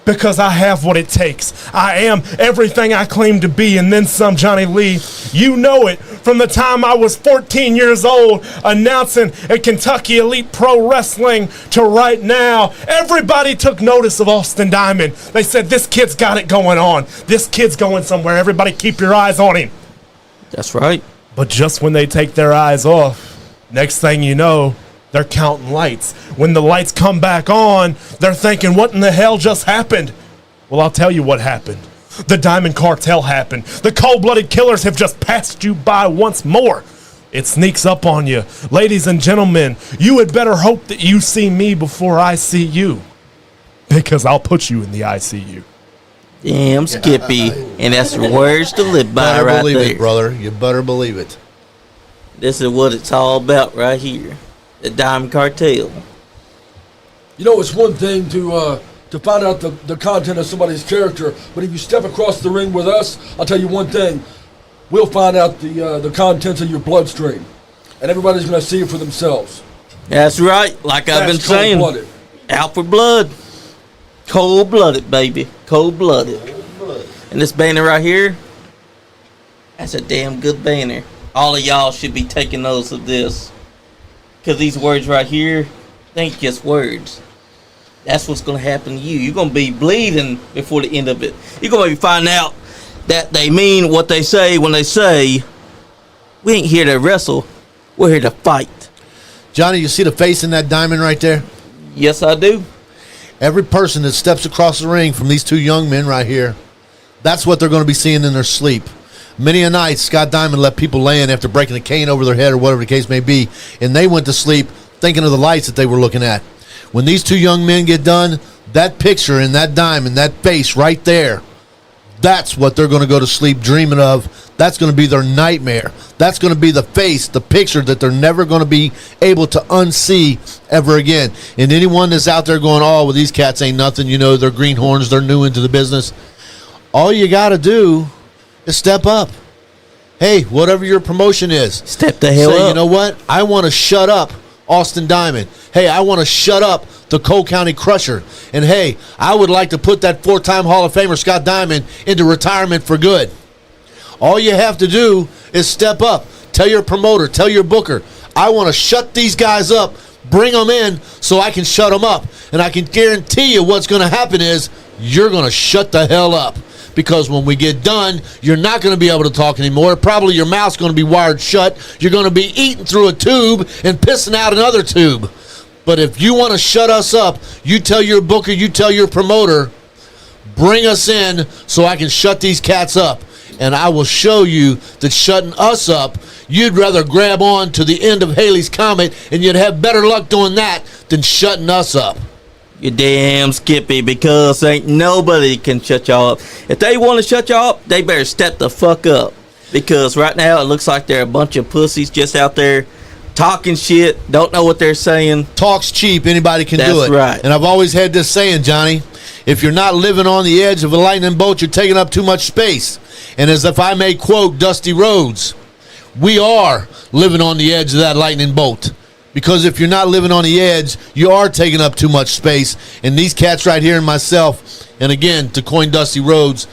because I have what it takes. I am everything I claim to be, and then some, Johnny Lee. You know it. From the time I was 14 years old, announcing at Kentucky Elite Pro Wrestling to right now, everybody took notice of Austin Diamond. They said, this kid's got it going on. This kid's going somewhere. Everybody keep your eyes on him. That's right. But just when they take their eyes off, next thing you know, they're counting lights. When the lights come back on, they're thinking, what in the hell just happened? Well, I'll tell you what happened. The Diamond Cartel happened. The cold-blooded killers have just passed you by once more. It sneaks up on you. Ladies and gentlemen, you had better hope that you see me before I see you, because I'll put you in the ICU. Damn Skippy. And that's words to live by Better right believe there. it, brother. You better believe it. This is what it's all about right here. The Diamond Cartel. You know, it's one thing to find out the content of somebody's character, but if you step across the ring with us, I'll tell you one thing. We'll find out the contents of your bloodstream, and everybody's going to see it for themselves. That's right. Like I've been saying. Cold-blooded. Out for blood. Cold-blooded, baby. Cold-blooded. And this banner right here, that's a damn good banner. All of y'all should be taking notice of this. Because these words right here, they ain't just words. That's what's going to happen to you. You're going to be bleeding before the end of it. You're going to find out that they mean what they say when they say, we ain't here to wrestle. We're here to fight. Johnny, you see the face in that diamond right there? Yes, I do. Every person that steps across the ring from these two young men right here, that's what they're going to be seeing in their sleep. Many a night, Scott Diamond left people laying after breaking a cane over their head or whatever the case may be, and they went to sleep thinking of the lights that they were looking at. When these two young men get done, that picture in that diamond, that face right there, that's what they're going to go to sleep dreaming of. That's going to be their nightmare. That's going to be the face, the picture that they're never going to be able to unsee ever again. And anyone that's out there going, oh, well, these cats ain't nothing, you know, they're greenhorns, they're new into the business. All you got to do is step up. Hey, whatever your promotion is. Step the hell up. You know what? I want to shut up Austin Diamond. Hey, I want to shut up the Cole County Crusher. And hey, I would like to put that 4-time Hall of Famer Scott Diamond into retirement for good. All you have to do is step up. Tell your promoter, tell your booker, I want to shut these guys up, bring them in so I can shut them up. And I can guarantee you what's going to happen is you're going to shut the hell up. Because when we get done, you're not going to be able to talk anymore. Probably your mouth's going to be wired shut. You're going to be eating through a tube and pissing out another tube. But if you want to shut us up, you tell your booker, you tell your promoter, bring us in so I can shut these cats up. And I will show you that shutting us up, you'd rather grab on to the end of Haley's Comet, and you'd have better luck doing that than shutting us up. You damn Skippy, because ain't nobody can shut y'all up. If they want to shut y'all up, they better step the fuck up. Because right now it looks like they're a bunch of pussies just out there talking shit, don't know what they're saying. Talk's cheap, anybody can do it. That's right. And I've always had this saying, Johnny, if you're not living on the edge of a lightning bolt, you're taking up too much space. And as if I may quote Dusty Rhodes, we are living on the edge of that lightning bolt. Because if you're not living on the edge, you are taking up too much space. And these cats right here and myself, and again, to coin Dusty Rhodes,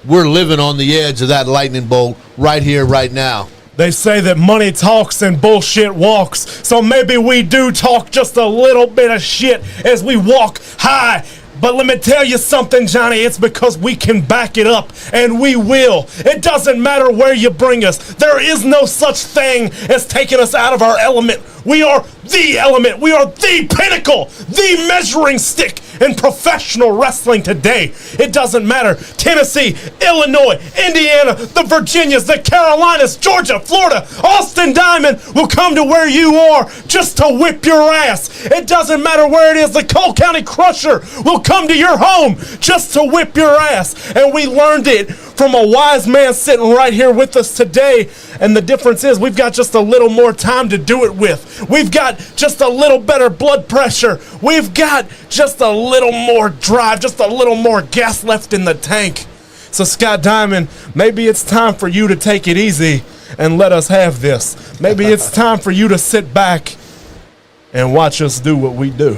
we're living on the edge of that lightning bolt right here, right now. They say that money talks and bullshit walks. So maybe we do talk just a little bit of shit as we walk high. But let me tell you something, Johnny, it's because we can back it up, and we will. It doesn't matter where you bring us. There is no such thing as taking us out of our element. We are the element. We are the pinnacle, the measuring stick in professional wrestling today. It doesn't matter. Tennessee, Illinois, Indiana, the Virginias, the Carolinas, Georgia, Florida, Austin Diamond will come to where you are just to whip your ass. It doesn't matter where it is. The Cole County Crusher will come to your home just to whip your ass. And we learned it from a wise man sitting right here with us today. And the difference is we've got just a little more time to do it with. We've got just a little better blood pressure. We've got just a little more drive, just a little more gas left in the tank. So Scott Diamond, maybe it's time for you to take it easy and let us have this. Maybe it's time for you to sit back and watch us do what we do.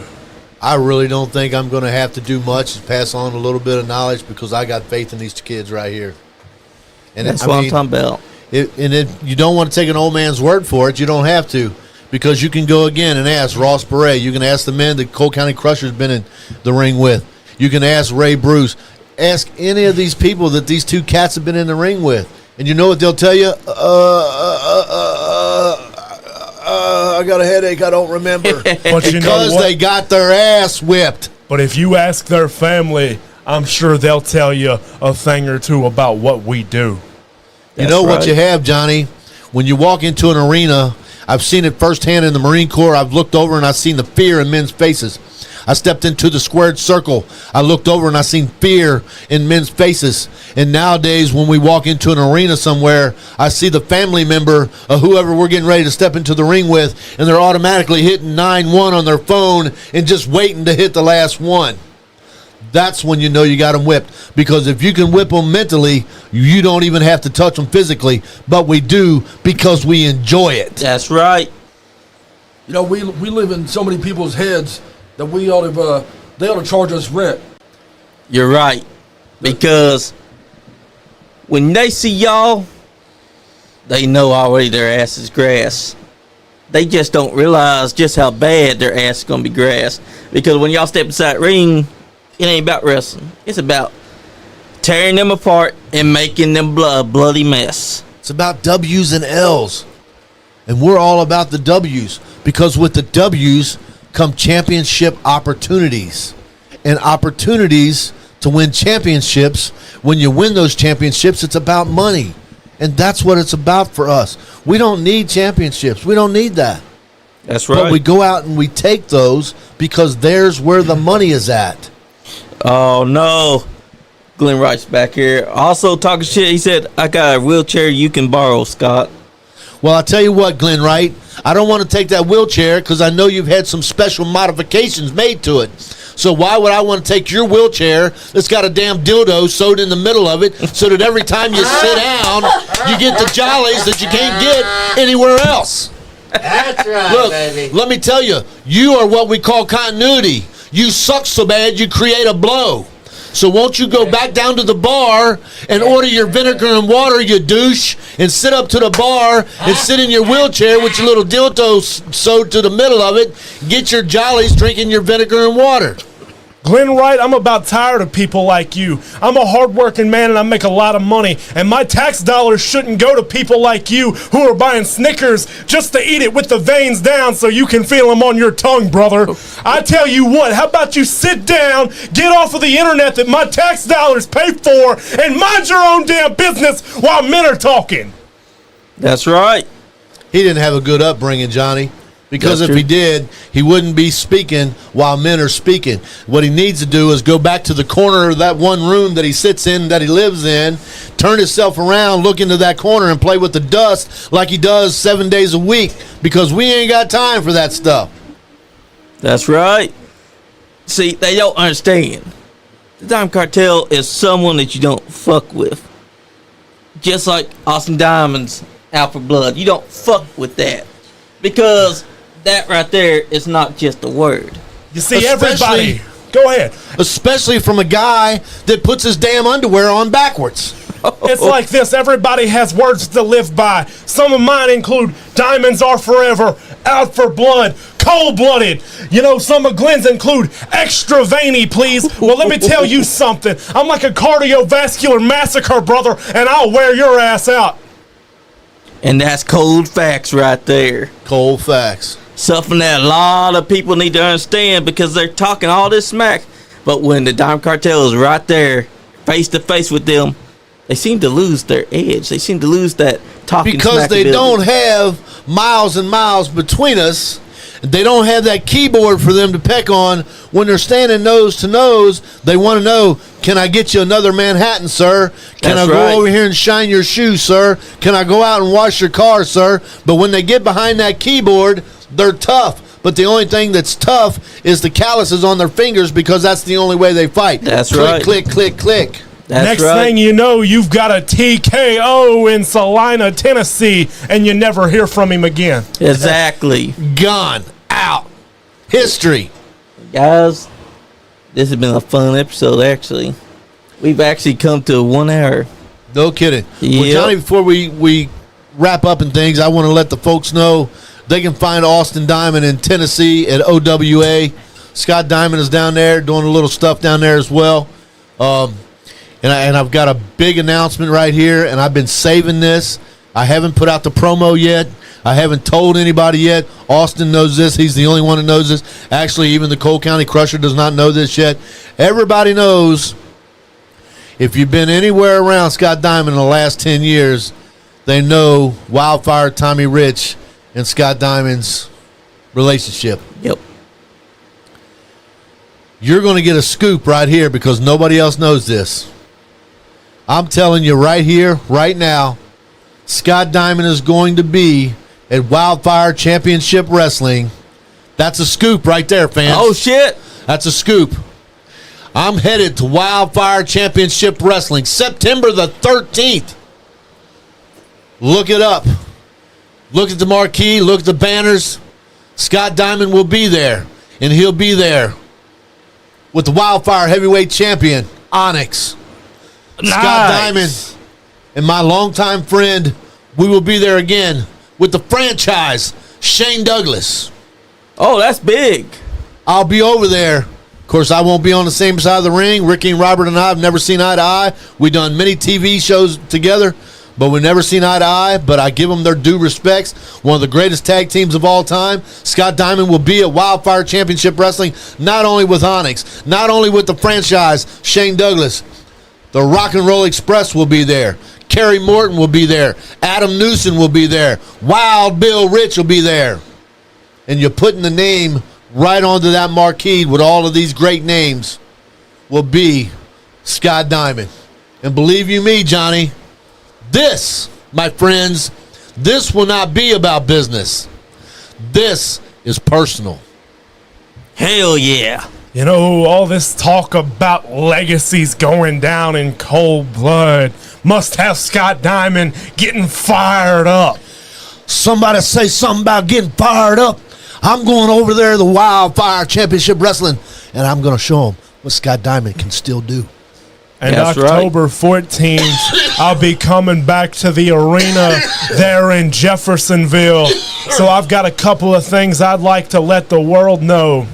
I really don't think I'm going to have to do much to pass on a little bit of knowledge because I got faith in these kids right here. And that's what I'm talking about. If you don't want to take an old man's word for it, you don't have to. Because you can go again and ask Ross Beret. You can ask the men that Cole County Crusher's been in the ring with. You can ask Ray Bruce. Ask any of these people that these two cats have been in the ring with. And you know what they'll tell you? I got a headache. I don't remember. But you know what? They got their ass whipped. But if you ask their family, I'm sure they'll tell you a thing or two about what we do. You know what you have, Johnny? When you walk into an arena, I've seen it firsthand in the Marine Corps. I've looked over and I've seen the fear in men's faces. I stepped into the squared circle. I looked over and I seen fear in men's faces. And nowadays, when we walk into an arena somewhere, I see the family member of whoever we're getting ready to step into the ring with, and they're automatically hitting 9-1 on their phone and just waiting to hit the last one. That's when you know you got them whipped. Because if you can whip them mentally, you don't even have to touch them physically. But we do because we enjoy it. That's right. You know, we live in so many people's heads, that they ought to charge us rent. You're right. Because when they see y'all, they know already their ass is grass. They just don't realize just how bad their ass is going to be grass. Because when y'all step inside the ring, it ain't about wrestling. It's about tearing them apart and making them a bloody mess. It's about W's and L's. And we're all about the W's. Because with the W's come championship opportunities. And opportunities to win championships. When you win those championships, it's about money. And that's what it's about for us. We don't need championships. We don't need that. That's right. But we go out and we take those because there's where the money is at. Oh, no. Glenn Wright's back here. Also talking shit. He said, I got a wheelchair you can borrow, Scott. Well, I'll tell you what, Glenn Wright. I don't want to take that wheelchair because I know you've had some special modifications made to it. So why would I want to take your wheelchair that's got a damn dildo sewed in the middle of it so that every time you sit down, you get the jollies that you can't get anywhere else? That's right, Look, baby. let me tell you, you are what we call continuity. You suck so bad you create a blow. So won't you go back down to the bar and order your vinegar and water, you douche, and sit up to the bar and sit in your wheelchair with your little dildo sewed to the middle of it, get your jollies drinking your vinegar and water. Glenn Wright, I'm about tired of people like you. I'm a hardworking man and I make a lot of money. And my tax dollars shouldn't go to people like you who are buying Snickers just to eat it with the veins down so you can feel them on your tongue, brother. I tell you what, how about you sit down, get off of the internet that my tax dollars pay for, and mind your own damn business while men are talking. That's right. He didn't have a good upbringing, Johnny. Because That's if true. he did, he wouldn't be speaking while men are speaking. What he needs to do is go back to the corner of that one room that he sits in, that he lives in, turn himself around, look into that corner, and play with the dust like he does 7 days a week. Because we ain't got time for that stuff. That's right. See, they don't understand. The Diamond Cartel is someone that you don't fuck with. Just like Austin Diamond's Alpha Blood. You don't fuck with that. Because that right there is not just a word. You see, Especially- everybody, go ahead. Especially from a guy that puts his damn underwear on backwards. It's like this. Everybody has words to live by. Some of mine include diamonds are forever, out for blood, cold-blooded. You know, some of Glenn's include extra veiny, please. Well, let me tell you something. I'm like a cardiovascular massacre, brother, and I'll wear your ass out. And that's cold facts right there. Cold facts. Something that a lot of people need to understand because they're talking all this smack. But when the Diamond Cartel is right there, face to face with them, they seem to lose their edge. They seem to lose that talking Because smack they ability. don't have miles and miles between us. They don't have that keyboard for them to peck on when they're standing nose to nose. They want to know, can I get you another Manhattan, sir? Can That's I go right. over here and shine your shoes, sir? Can I go out and wash your car, sir? But when they get behind that keyboard, they're tough. But the only thing that's tough is the calluses on their fingers because that's the only way they fight. That's click, right. Click, click, click. That's Next right. thing you know, you've got a TKO in Salina, Tennessee, and you never hear from him again. Exactly. Gone. Out. History. Guys, this has been a fun episode, actually. We've actually come to 1 hour. No kidding. Well, Yep. Johnny, before we wrap up and things, I want to let the folks know they can find Austin Diamond in Tennessee at OWA. Scott Diamond is down there doing a little stuff down there as well. And I've got a big announcement right here, and I've been saving this. I haven't put out the promo yet. I haven't told anybody yet. Austin knows this. He's the only one who knows this. Actually, even the Cole County Crusher does not know this yet. Everybody knows. If you've been anywhere around Scott Diamond in the last 10 years, they know Wildfire Tommy Rich and Scott Diamond's relationship. Yep. You're going to get a scoop right here because nobody else knows this. I'm telling you right here, right now, Scott Diamond is going to be at Wildfire Championship Wrestling. That's a scoop right there, fans. Oh, shit. That's a scoop. I'm headed to Wildfire Championship Wrestling, September the 13th. Look it up. Look at the marquee. Look at the banners. Scott Diamond will be there. and he'll be there with the Wildfire Heavyweight Champion, Onyx. Scott Diamond and my longtime friend, we will be there again with the franchise, Shane Douglas. Oh, that's big. I'll be over there. Of course, I won't be on the same side of the ring. Ricky and Robert and I have never seen eye to eye. We've done many TV shows together, but we've never seen eye to eye. But I give them their due respects. One of the greatest tag teams of all time. Scott Diamond will be at Wildfire Championship Wrestling, not only with Onyx, not only with the franchise, Shane Douglas. The Rock and Roll Express will be there. Kerry Morton will be there. Adam Newson will be there. Wild Bill Rich will be there. And you're putting the name right onto that marquee with all of these great names will be Scott Diamond. And believe you me, Johnny, this, my friends, this will not be about business. This is personal. Hell yeah. You know, all this talk about legacies going down in cold blood must have Scott Diamond getting fired up. Somebody say something about getting fired up. I'm going over there to the Wildfire Championship Wrestling, and I'm going to show them what Scott Diamond can still do. And That's October 14th, I'll be coming back to the arena there in Jeffersonville. So I've got a couple of things I'd like to let the world know.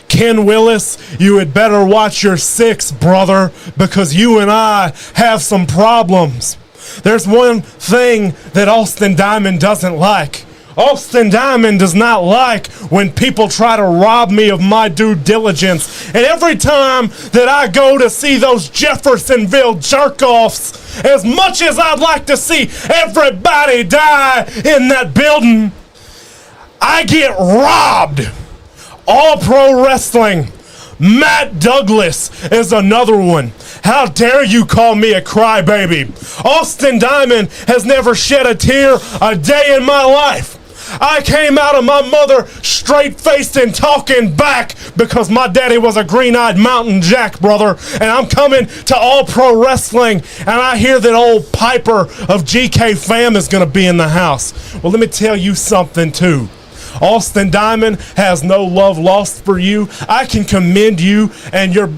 Ken Willis, you had better watch your six, brother, because you and I have some problems. There's one thing that Austin Diamond doesn't like. Austin Diamond does not like when people try to rob me of my due diligence. And every time that I go to see those Jeffersonville jerk-offs, as much as I'd like to see everybody die in that building, I get robbed. All Pro Wrestling. Matt Douglas is another one. How dare you call me a crybaby? Austin Diamond has never shed a tear a day in my life. I came out of my mother straight-faced and talking back because my daddy was a green-eyed mountain jack, brother. And I'm coming to All Pro Wrestling, and I hear that old Piper of GK Fam is going to be in the house. Well, let me tell you something, too. Austin Diamond has no love lost for you. I can commend you and your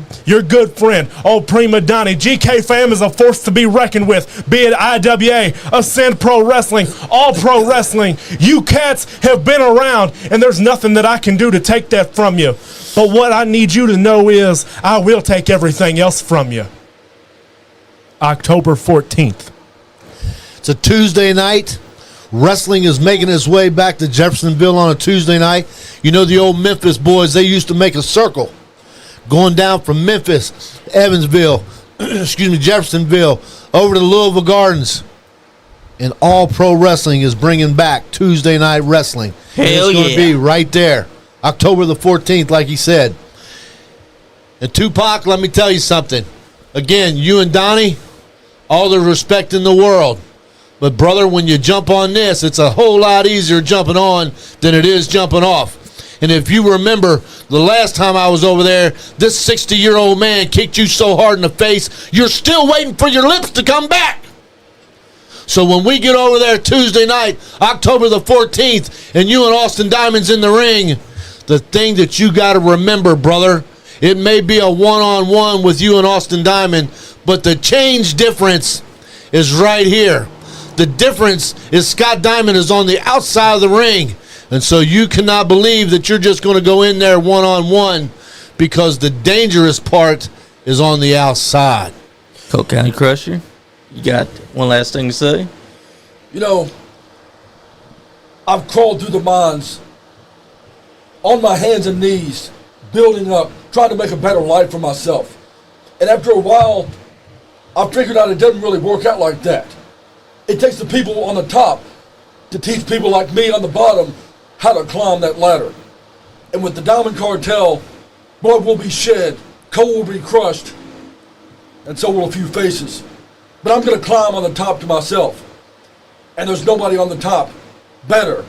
good friend, old Prima Donnie. GK Fam is a force to be reckoned with, be it IWA, Ascend Pro Wrestling, All Pro Wrestling. You cats have been around, and there's nothing that I can do to take that from you. But what I need you to know is I will take everything else from you. October 14th. It's a Tuesday night. Wrestling is making its way back to Jeffersonville on a Tuesday night. You know the old Memphis boys, they used to make a circle going down from Memphis, Evansville, Jeffersonville, over to Louisville Gardens. And All Pro Wrestling is bringing back Tuesday night wrestling. Hell and it's going to yeah. be right there, October the 14th, like he said. And Tupac, let me tell you something. Again, you and Donnie, all the respect in the world. But, brother, when you jump on this, it's a whole lot easier jumping on than it is jumping off. And if you remember the last time I was over there, this 60-year-old man kicked you so hard in the face, you're still waiting for your lips to come back. So when we get over there Tuesday night, October the 14th, and you and Austin Diamond's in the ring, the thing that you got to remember, brother, it may be a one-on-one with you and Austin Diamond, but the change difference is right here. The difference is Scott Diamond is on the outside of the ring. And so you cannot believe that you're just going to go in there one-on-one because the dangerous part is on the outside. Coke County Crusher, you got one last thing to say? You know, I've crawled through the mines on my hands and knees, building up, trying to make a better life for myself. And after a while, I figured out it doesn't really work out like that. It takes the people on the top to teach people like me on the bottom how to climb that ladder. And with the Diamond Cartel, blood will be shed, coal will be crushed, and so will a few faces. But I'm going to climb on the top to myself. And there's nobody on the top better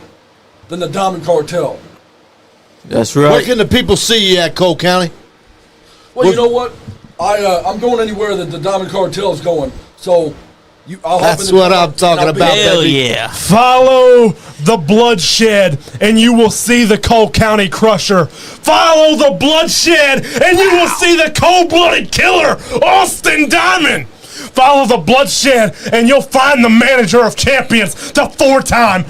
than the Diamond Cartel. That's right. Where can the people see you at, Cole County? Well, you know what? I'm going anywhere that the Diamond Cartel is going. So That's what I'm talking about, Hell baby. yeah. Follow the bloodshed, and you will see the Cole County Crusher. Follow the bloodshed, and you will see the cold-blooded killer, Austin Diamond. Follow the bloodshed, and you'll find the manager of champions, the four-time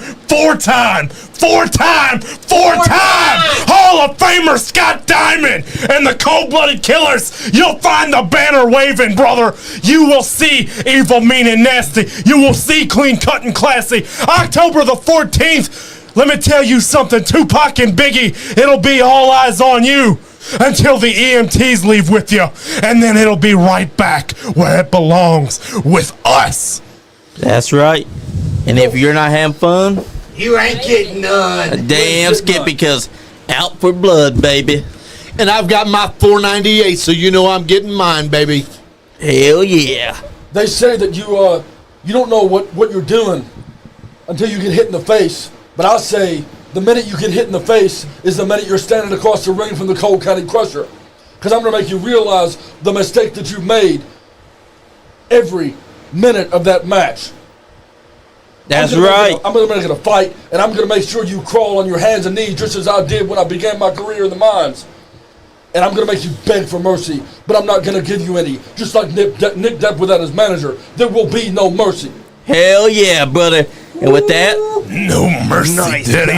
Hall of Famer Scott Diamond, and the cold-blooded killers. You'll find the banner waving, brother. You will see evil, mean, and nasty. You will see clean cut and classy. October the 14th. Let me tell you something, Tupac and Biggie. It'll be all eyes on you until the EMTs leave with you, and then it'll be right back where it belongs, with us. That's right. And if you're not having fun, You ain't getting none. damn skip, because out for blood, baby. And I've got my 498, so you know I'm getting mine, baby. Hell yeah. They say that you don't know what you're doing until you get hit in the face. But I say the minute you get hit in the face is the minute you're standing across the ring from the Cole County Crusher. Because I'm going to make you realize the mistake that you made every minute of that match. That's I'm right. going to make it a fight, and I'm going to make sure you crawl on your hands and knees just as I did when I began my career in the mines. And I'm going to make you beg for mercy, but I'm not going to give you any. Just like Nick Depp without his manager, there will be no mercy. Hell yeah, brother. And with that, No mercy, Daddy.